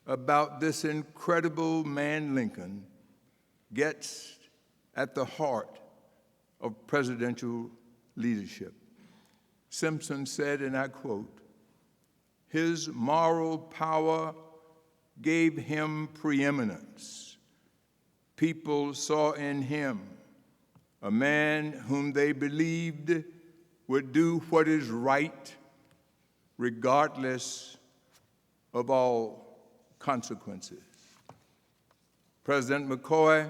about this incredible man, Lincoln, gets at the heart of presidential leadership. Simpson said, and I quote, "His moral power gave him preeminence. People saw in him a man whom they believed would do what is right, regardless of all consequences." President McCoy,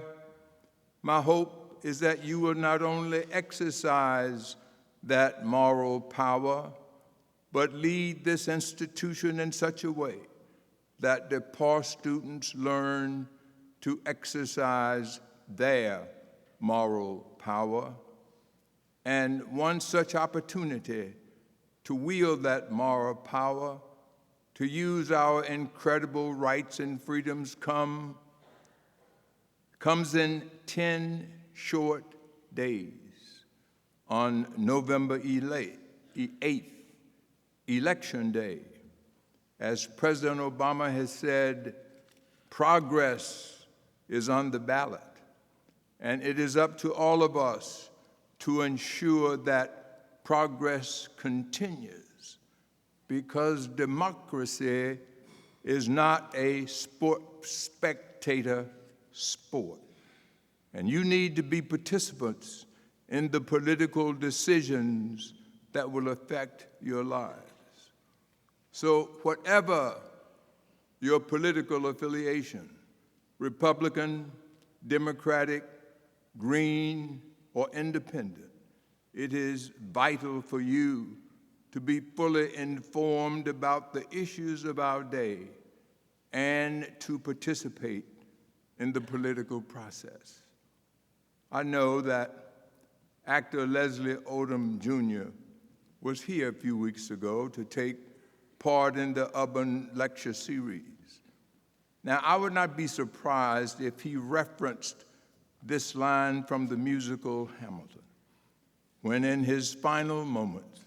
my hope is that you will not only exercise that moral power, but lead this institution in such a way that DePauw students learn to exercise their moral power. And one such opportunity to wield that moral power, to use our incredible rights and freedoms comes in 10 short days. On November 8th, Election Day, as President Obama has said, progress is on the ballot, and it is up to all of us to ensure that progress continues, because democracy is not a spectator sport. And you need to be participants in the political decisions that will affect your lives. So whatever your political affiliation, Republican, Democratic, Green, or Independent, it is vital for you to be fully informed about the issues of our day and to participate in the political process. I know that actor Leslie Odom Jr. was here a few weeks ago to take part in the Urban Lecture Series. Now, I would not be surprised if he referenced this line from the musical Hamilton, when in his final moments,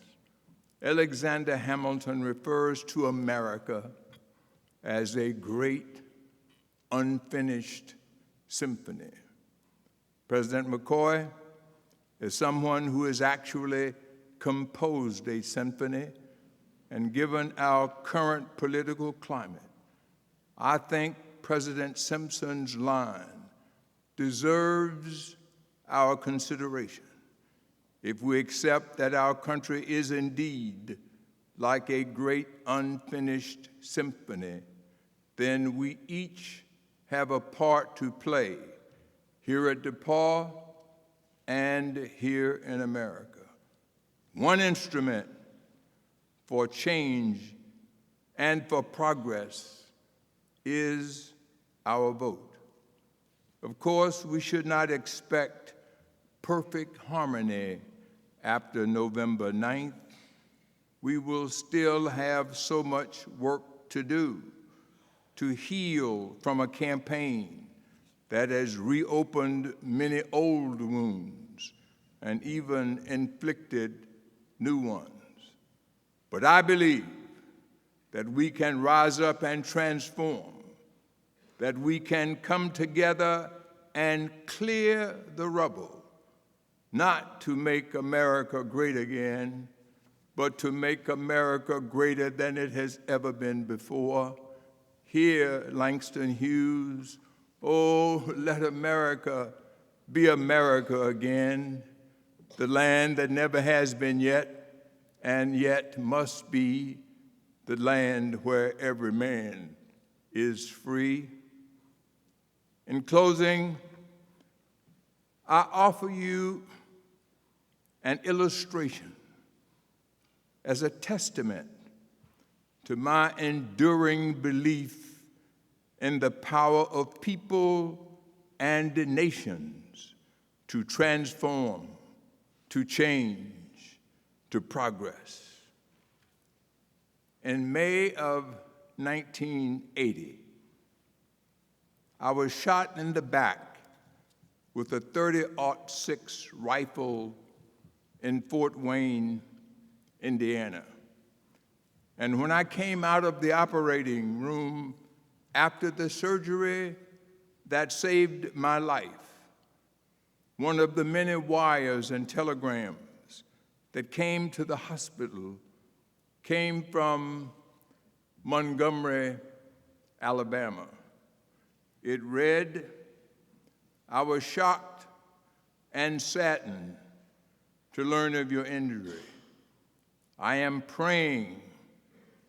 Alexander Hamilton refers to America as a great unfinished symphony. President McCoy is someone who has actually composed a symphony, and given our current political climate, I think President Simpson's line deserves our consideration. If we accept that our country is indeed like a great unfinished symphony, then we each have a part to play here at DePauw and here in America. One instrument for change and for progress is our vote. Of course, we should not expect perfect harmony after November 9th. We will still have so much work to do to heal from a campaign that has reopened many old wounds and even inflicted new ones. But I believe that we can rise up and transform, that we can come together and clear the rubble, not to make America great again, but to make America greater than it has ever been before. Here, Langston Hughes, oh, let America be America again, the land that never has been yet, and yet must be the land where every man is free. In closing, I offer you an illustration as a testament to my enduring belief in the power of people and the nations to transform, to change, to progress. In May of 1980, I was shot in the back with a .30-06 rifle in Fort Wayne, Indiana. And when I came out of the operating room after the surgery that saved my life, one of the many wires and telegrams that came to the hospital came from Montgomery, Alabama. It read, "I was shocked and saddened to learn of your injury. I am praying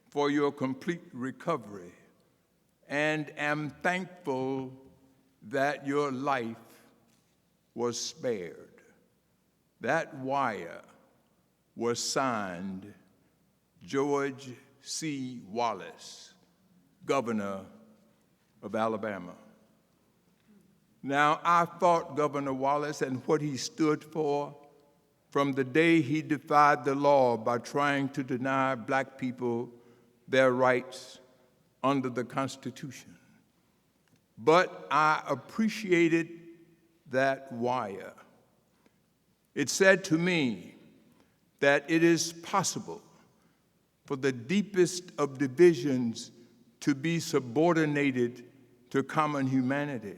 for your complete recovery and am thankful that your life was spared." That wire was signed George C. Wallace, Governor of Alabama. Now, I fought Governor Wallace and what he stood for from the day he defied the law by trying to deny black people their rights under the Constitution. But I appreciated that wire. It said to me that it is possible for the deepest of divisions to be subordinated to common humanity.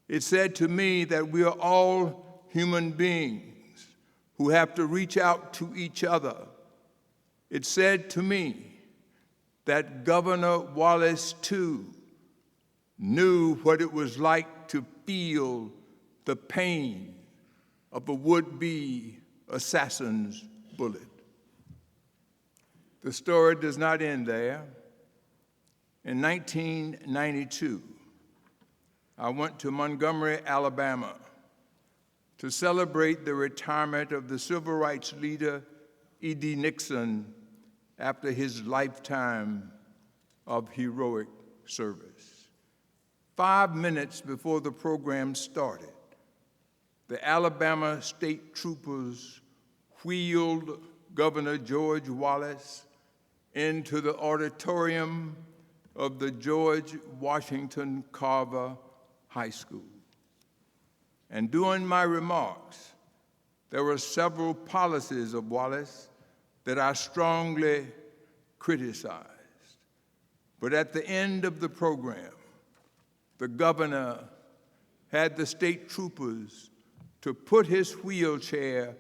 It said to me that we are all human beings who have to reach out to each other. It said to me that Governor Wallace, too, knew what it was like to feel the pain of a would-be assassin's bullet. The story does not end there. In 1992, I went to Montgomery, Alabama, to celebrate the retirement of the civil rights leader E.D. Nixon after his lifetime of heroic service. 5 minutes before the program started, the Alabama state troopers wheeled Governor George Wallace into the auditorium of the George Washington Carver High School. And during my remarks, there were several policies of Wallace that I strongly criticized. But at the end of the program, the governor had the state troopers to put his wheelchair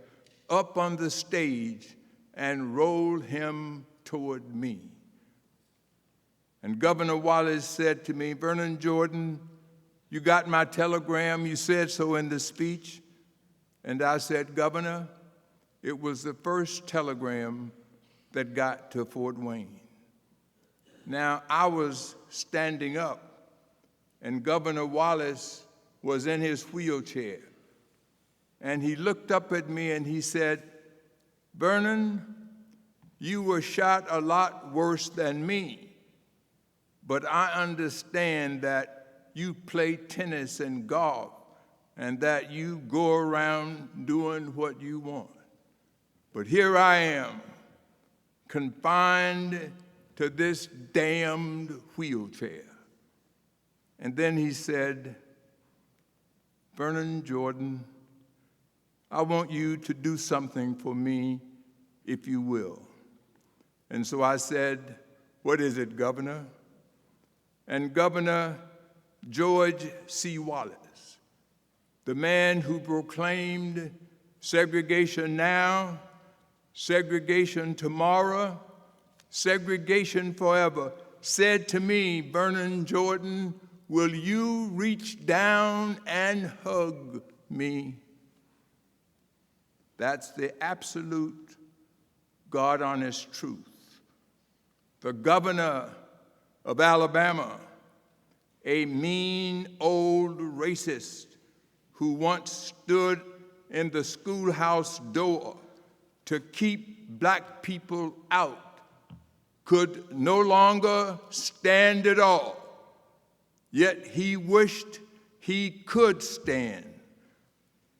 up on the stage and roll him toward me. And Governor Wallace said to me, "Vernon Jordan, you got my telegram, you said so in the speech." And I said, "Governor, it was the first telegram that got to Fort Wayne." Now, I was standing up, and Governor Wallace was in his wheelchair. And he looked up at me and he said, "Vernon, you were shot a lot worse than me, but I understand that you play tennis and golf and that you go around doing what you want. But here I am, confined to this damned wheelchair." And then he said, "Vernon Jordan, I want you to do something for me, if you will." And so I said, "What is it, Governor?" And Governor George C. Wallace, the man who proclaimed segregation now, segregation tomorrow, segregation forever, said to me, "Vernon Jordan, will you reach down and hug me?" That's the absolute, God-honest truth. The governor of Alabama, a mean old racist who once stood in the schoolhouse door to keep black people out, could no longer stand at all, yet he wished he could stand,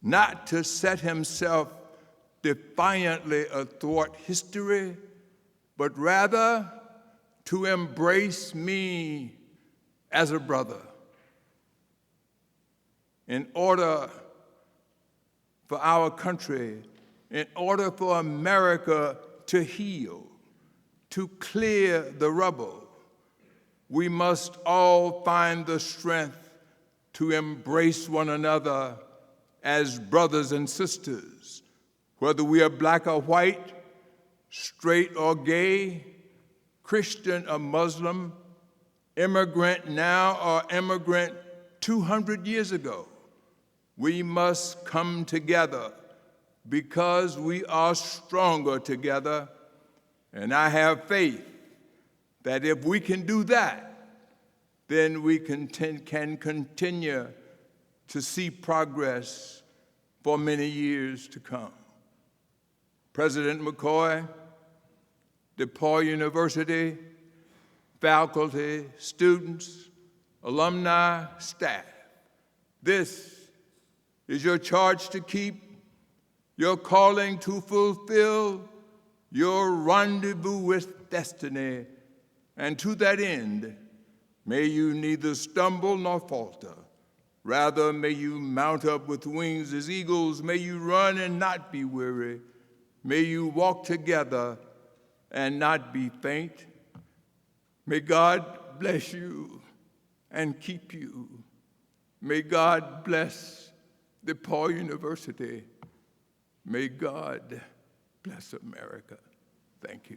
not to set himself defiantly athwart history, but rather to embrace me as a brother. In order for our country, in order for America to heal, to clear the rubble, we must all find the strength to embrace one another as brothers and sisters, whether we are black or white, straight or gay, Christian or Muslim, immigrant now or immigrant 200 years ago. We must come together because we are stronger together, and I have faith that if we can do that, then we can continue to see progress for many years to come. President McCoy, DePauw University, faculty, students, alumni, staff, this is your charge to keep, your calling to fulfill, your rendezvous with destiny, and to that end, may you neither stumble nor falter. Rather, may you mount up with wings as eagles. May you run and not be weary. May you walk together and not be faint. May God bless you and keep you. May God bless DePauw University. May God bless America. Thank you.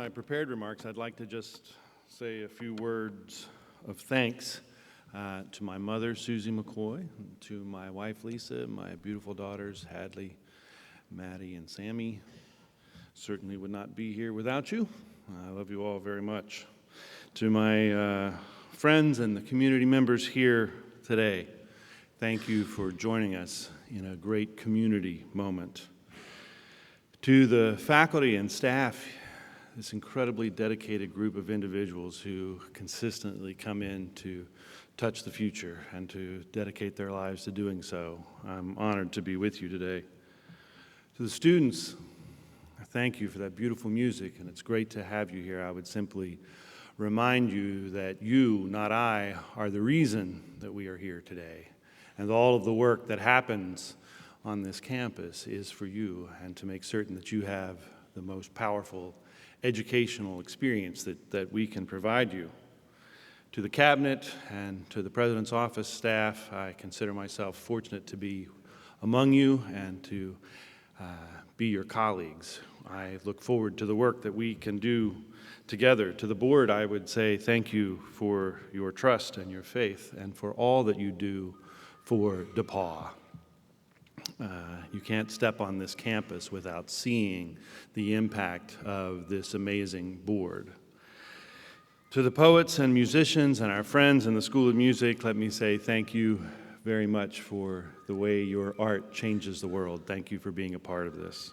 my prepared remarks, I'd like to just say a few words of thanks to my mother, Susie McCoy, to my wife, Lisa, my beautiful daughters, Hadley, Maddie, and Sammy. Certainly would not be here without you. I love you all very much. To my friends and the community members here today, thank you for joining us in a great community moment. To the faculty and staff, this incredibly dedicated group of individuals who consistently come in to touch the future and to dedicate their lives to doing so, I'm honored to be with you today. To the students, thank you for that beautiful music, and it's great to have you here. I would simply remind you that you, not I, are the reason that we are here today. And all of the work that happens on this campus is for you and to make certain that you have the most powerful educational experience that we can provide you. To the cabinet and to the President's office staff, I consider myself fortunate to be among you and to be your colleagues. I look forward to the work that we can do together. To the board, I would say thank you for your trust and your faith and for all that you do for DePauw. You can't step on this campus without seeing the impact of this amazing board. To the poets and musicians and our friends in the School of Music, let me say thank you very much for the way your art changes the world. Thank you for being a part of this.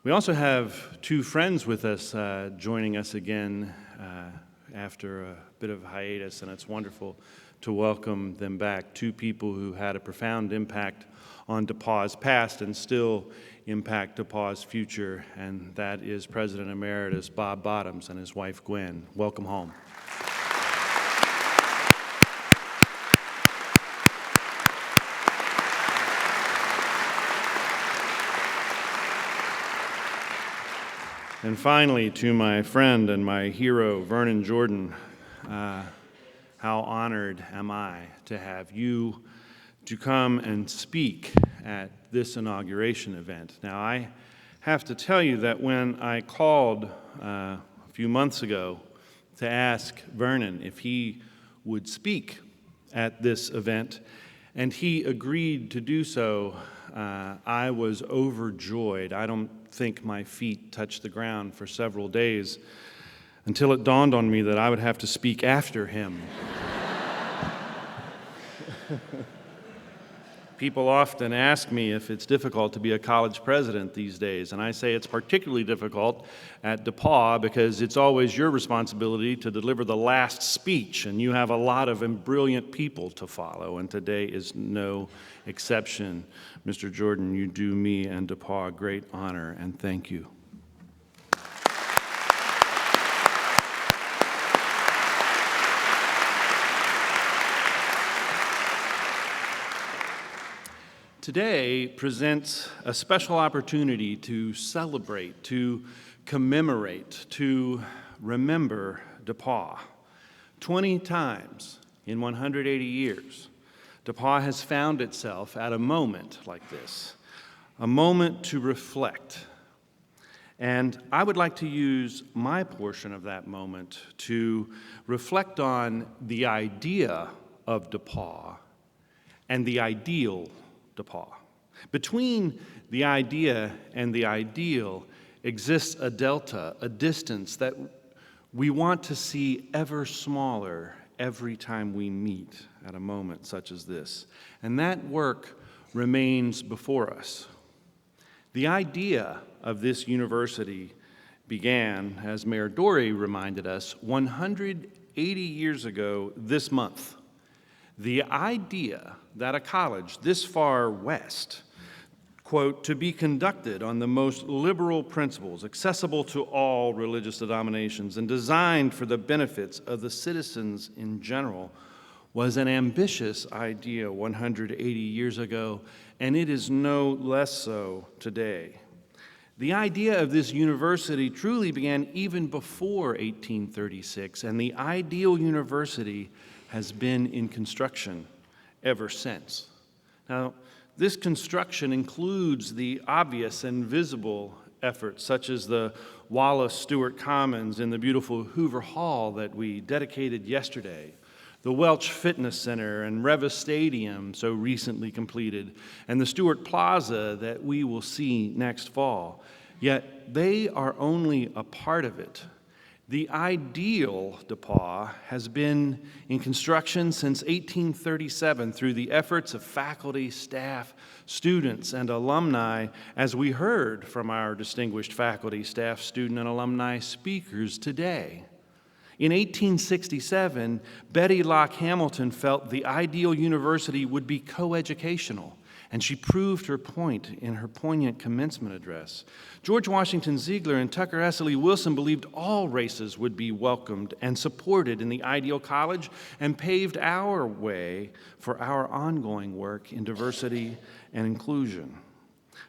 We also have two friends with us joining us again after a bit of hiatus, and it's wonderful to welcome them back. Two people who had a profound impact on DePauw's past and still impact DePauw's future, and that is President Emeritus Bob Bottoms and his wife Gwen. Welcome home. And finally, to my friend and my hero, Vernon Jordan, how honored am I to have you to come and speak at this inauguration event. Now, I have to tell you that when I called a few months ago to ask Vernon if he would speak at this event, and he agreed to do so, I was overjoyed. I don't think my feet touched the ground for several days until it dawned on me that I would have to speak after him. People often ask me if it's difficult to be a college president these days, and I say it's particularly difficult at DePauw because it's always your responsibility to deliver the last speech, and you have a lot of brilliant people to follow, and today is no exception. Mr. Jordan, you do me and DePauw great honor, and thank you. Today presents a special opportunity to celebrate, to commemorate, to remember DePauw. 20 times in 180 years, DePauw has found itself at a moment like this, a moment to reflect. And I would like to use my portion of that moment to reflect on the idea of DePauw and the ideal DePauw. Between the idea and the ideal exists a delta, a distance that we want to see ever smaller every time we meet at a moment such as this. And that work remains before us. The idea of this university began, as Mayor Dorey reminded us, 180 years ago this month. The idea that a college this far west, quote, to be conducted on the most liberal principles, accessible to all religious denominations, and designed for the benefits of the citizens in general, was an ambitious idea 180 years ago, and it is no less so today. The idea of this university truly began even before 1836, and the ideal university has been in construction ever since. Now, this construction includes the obvious and visible efforts, such as the Wallace Stewart Commons in the beautiful Hoover Hall that we dedicated yesterday, the Welch Fitness Center and Revis Stadium, so recently completed, and the Stewart Plaza that we will see next fall. Yet they are only a part of it. The ideal DePauw has been in construction since 1837 through the efforts of faculty, staff, students, and alumni, as we heard from our distinguished faculty, staff, student, and alumni speakers today. In 1867, Betty Locke Hamilton felt the ideal university would be coeducational, and she proved her point in her poignant commencement address. George Washington Ziegler and Tucker Esseley Wilson believed all races would be welcomed and supported in the ideal college and paved our way for our ongoing work in diversity and inclusion.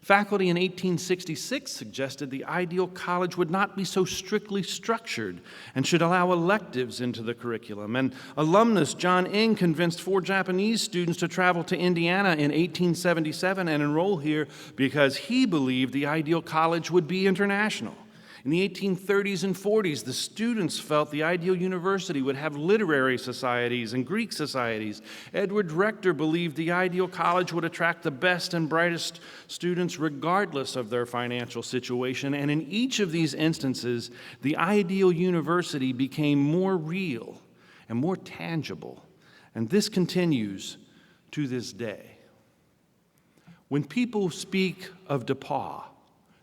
Faculty in 1866 suggested the ideal college would not be so strictly structured and should allow electives into the curriculum. And alumnus John Ng convinced 4 Japanese students to travel to Indiana in 1877 and enroll here because he believed the ideal college would be international. In the 1830s and 40s, the students felt the ideal university would have literary societies and Greek societies. Edward Rector believed the ideal college would attract the best and brightest students regardless of their financial situation. And in each of these instances, the ideal university became more real and more tangible. And this continues to this day. When people speak of DePauw,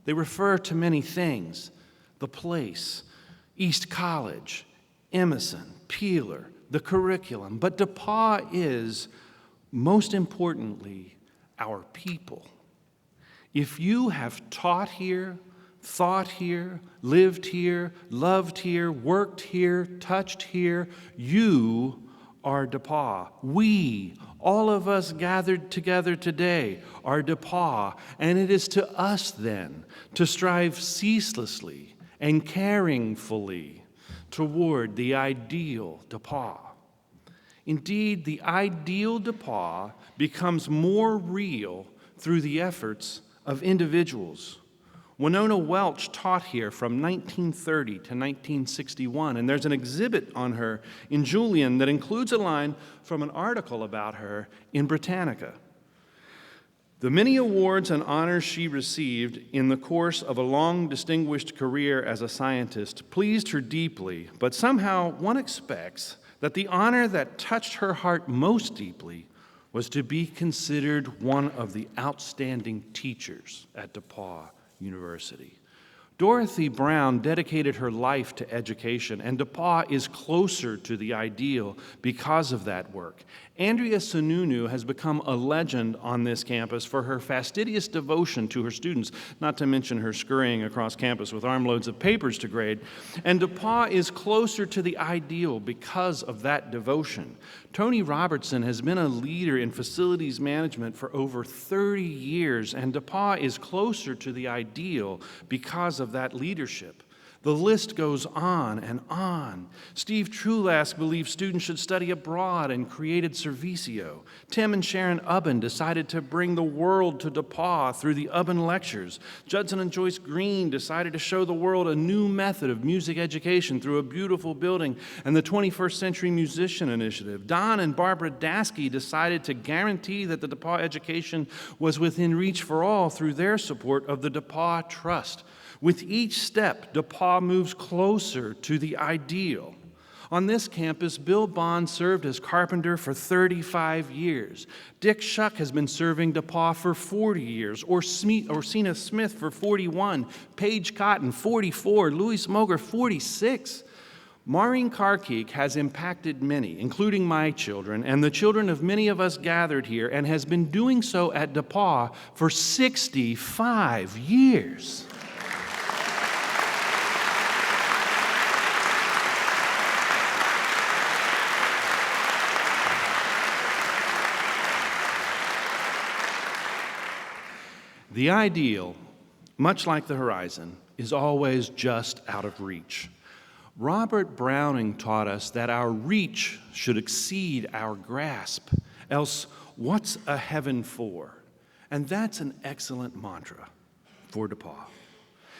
they refer to many things: the place, East College, Emerson, Peeler, the curriculum. But DePauw is, most importantly, our people. If you have taught here, thought here, lived here, loved here, worked here, touched here, you are DePauw. We, all of us gathered together today, are DePauw. And it is to us then to strive ceaselessly and caringfully toward the ideal DePauw. Indeed, the ideal DePauw becomes more real through the efforts of individuals. Winona Welch taught here from 1930 to 1961, and there's an exhibit on her in Julian that includes a line from an article about her in Britannica. The many awards and honors she received in the course of a long, distinguished career as a scientist pleased her deeply, but somehow one expects that the honor that touched her heart most deeply was to be considered one of the outstanding teachers at DePauw University. Dorothy Brown dedicated her life to education, and DePauw is closer to the ideal because of that work. Andrea Sununu has become a legend on this campus for her fastidious devotion to her students, not to mention her scurrying across campus with armloads of papers to grade. And DePauw is closer to the ideal because of that devotion. Tony Robertson has been a leader in facilities management for over 30 years, and DePauw is closer to the ideal because of that leadership. The list goes on and on. Steve Trulask believes students should study abroad and created Servicio. Tim and Sharon Ubben decided to bring the world to DePauw through the Ubben Lectures. Judson and Joyce Green decided to show the world a new method of music education through a beautiful building and the 21st Century Musician Initiative. Don and Barbara Daskey decided to guarantee that the DePauw education was within reach for all through their support of the DePauw Trust. With each step, DePauw moves closer to the ideal. On this campus, Bill Bond served as carpenter for 35 years. Dick Shuck has been serving DePauw for 40 years, Orsina Smith for 41, Paige Cotton 44, Louis Moger 46. Maureen Karkeek has impacted many, including my children, and the children of many of us gathered here, and has been doing so at DePauw for 65 years. The ideal, much like the horizon, is always just out of reach. Robert Browning taught us that our reach should exceed our grasp, else what's a heaven for? And that's an excellent mantra for DePauw.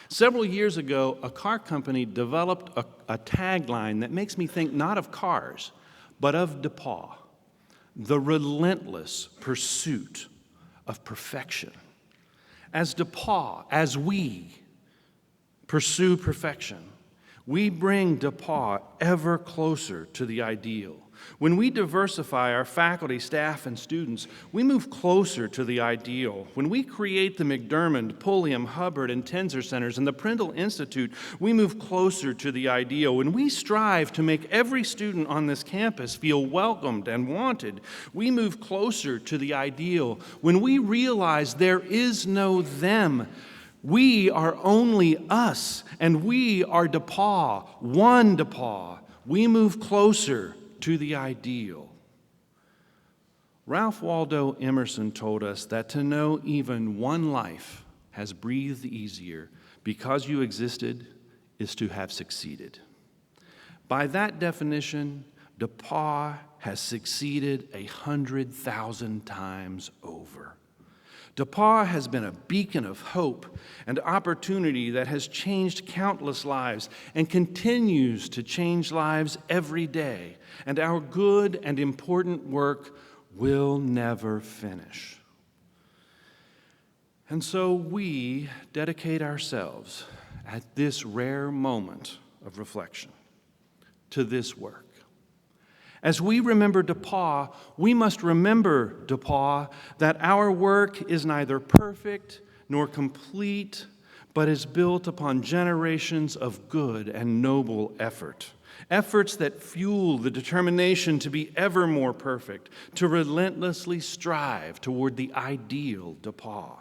Several years ago, a car company developed a tagline that makes me think not of cars, but of DePauw, the relentless pursuit of perfection. As DePauw, as we pursue perfection, we bring DePauw ever closer to the ideal. When we diversify our faculty, staff, and students, we move closer to the ideal. When we create the McDermott, Pulliam, Hubbard, and Tenzer Centers and the Prindle Institute, we move closer to the ideal. When we strive to make every student on this campus feel welcomed and wanted, we move closer to the ideal. When we realize there is no them, we are only us, and we are DePauw, one DePauw. We move closer to the ideal. Ralph Waldo Emerson told us that to know even one life has breathed easier because you existed is to have succeeded. By that definition, DePauw has succeeded 100,000 times over. DePauw has been a beacon of hope and opportunity that has changed countless lives and continues to change lives every day. And our good and important work will never finish. And so we dedicate ourselves at this rare moment of reflection to this work. As we remember DePauw, we must remember, DePauw, that our work is neither perfect nor complete, but is built upon generations of good and noble effort. Efforts that fuel the determination to be ever more perfect, to relentlessly strive toward the ideal DePauw.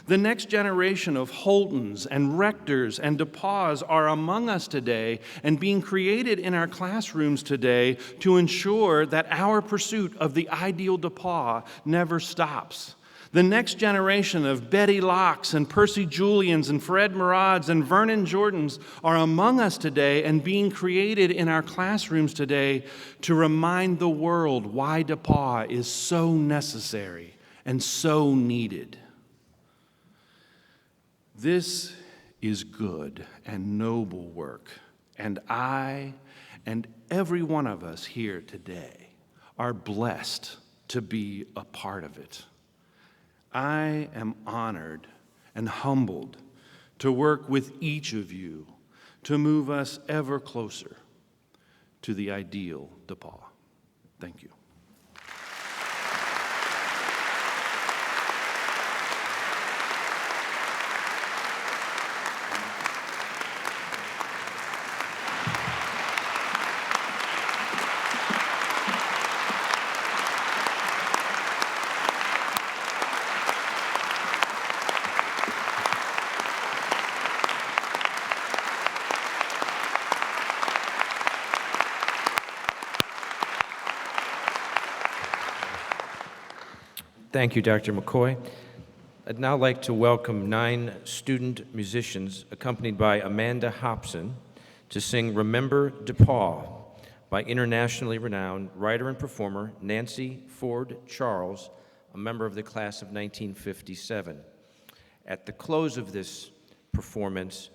The next generation of Holtons and Rectors and DePauws are among us today and being created in our classrooms today to ensure that our pursuit of the ideal DePauw never stops. The next generation of Betty Locks and Percy Julians and Fred Murads and Vernon Jordans are among us today and being created in our classrooms today to remind the world why DePauw is so necessary and so needed. This is good and noble work, and I and every one of us here today are blessed to be a part of it. I am honored and humbled to work with each of you to move us ever closer to the ideal DePauw. Thank you. Thank you, Dr. McCoy. I'd now like to welcome 9 student musicians, accompanied by Amanda Hobson, to sing Remember DePauw by internationally renowned writer and performer Nancy Ford Charles, a member of the class of 1957. At the close of this performance,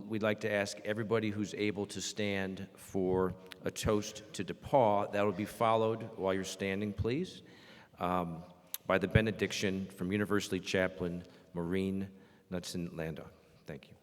we'd like to ask everybody who's able to stand for a toast to DePauw. That will be followed, while you're standing, please, by the benediction from University Chaplain Maureen Knudsen-Landau. Thank you.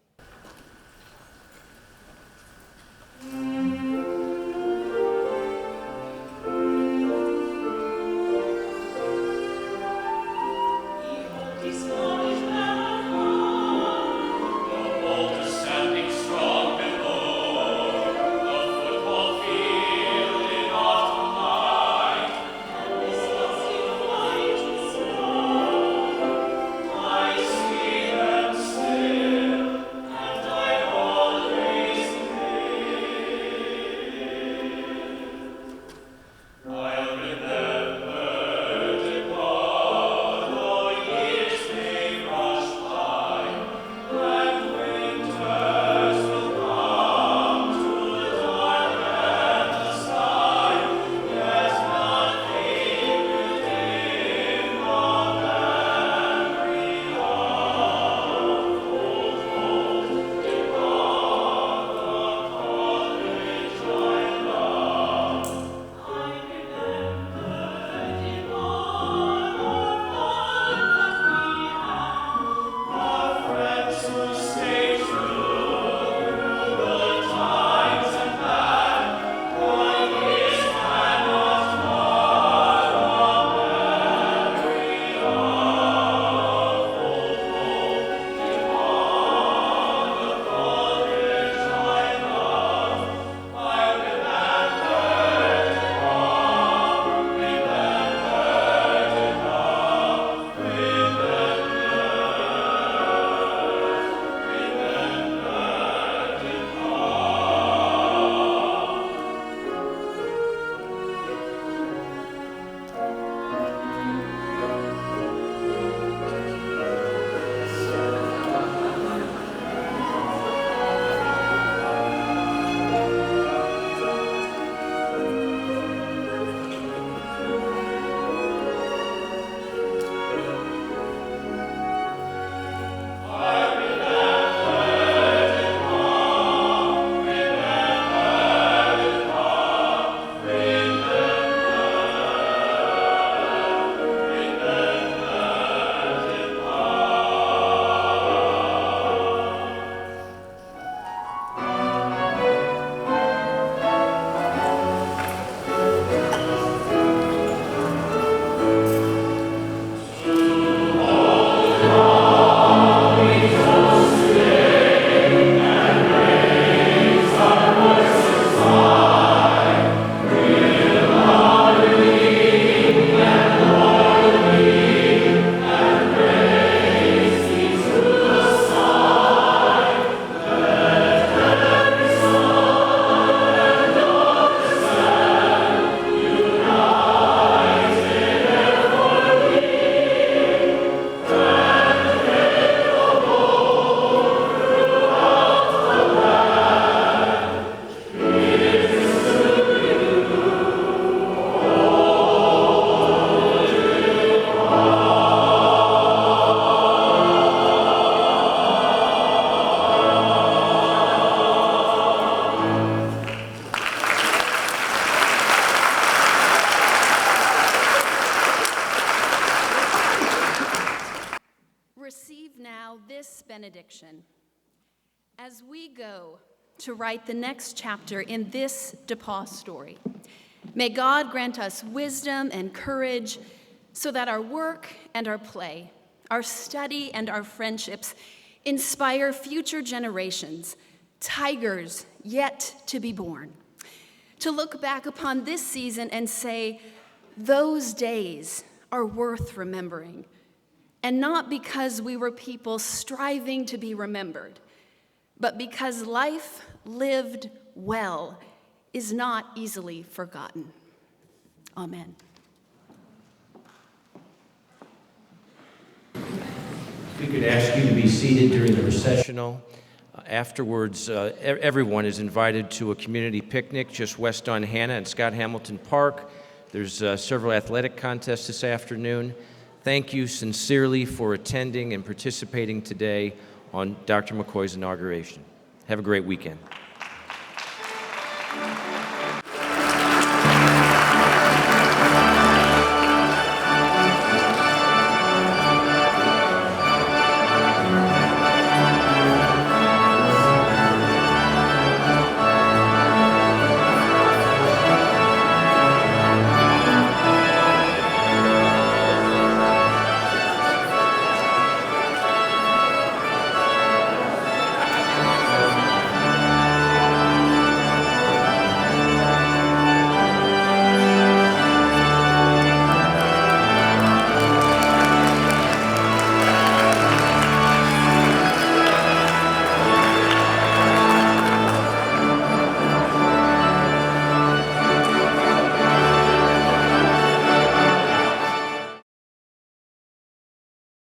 to write the next chapter in this DePauw story. May God grant us wisdom and courage so that our work and our play, our study and our friendships inspire future generations, tigers yet to be born, to look back upon this season and say, those days are worth remembering, and not because we were people striving to be remembered, but because life lived well is not easily forgotten. Amen. If we could ask you to be seated during the recessional. Afterwards, everyone is invited to a community picnic just west on Hannah in Scott Hamilton Park. There's several athletic contests this afternoon. Thank you sincerely for attending and participating today on Dr. McCoy's inauguration. Have a great weekend.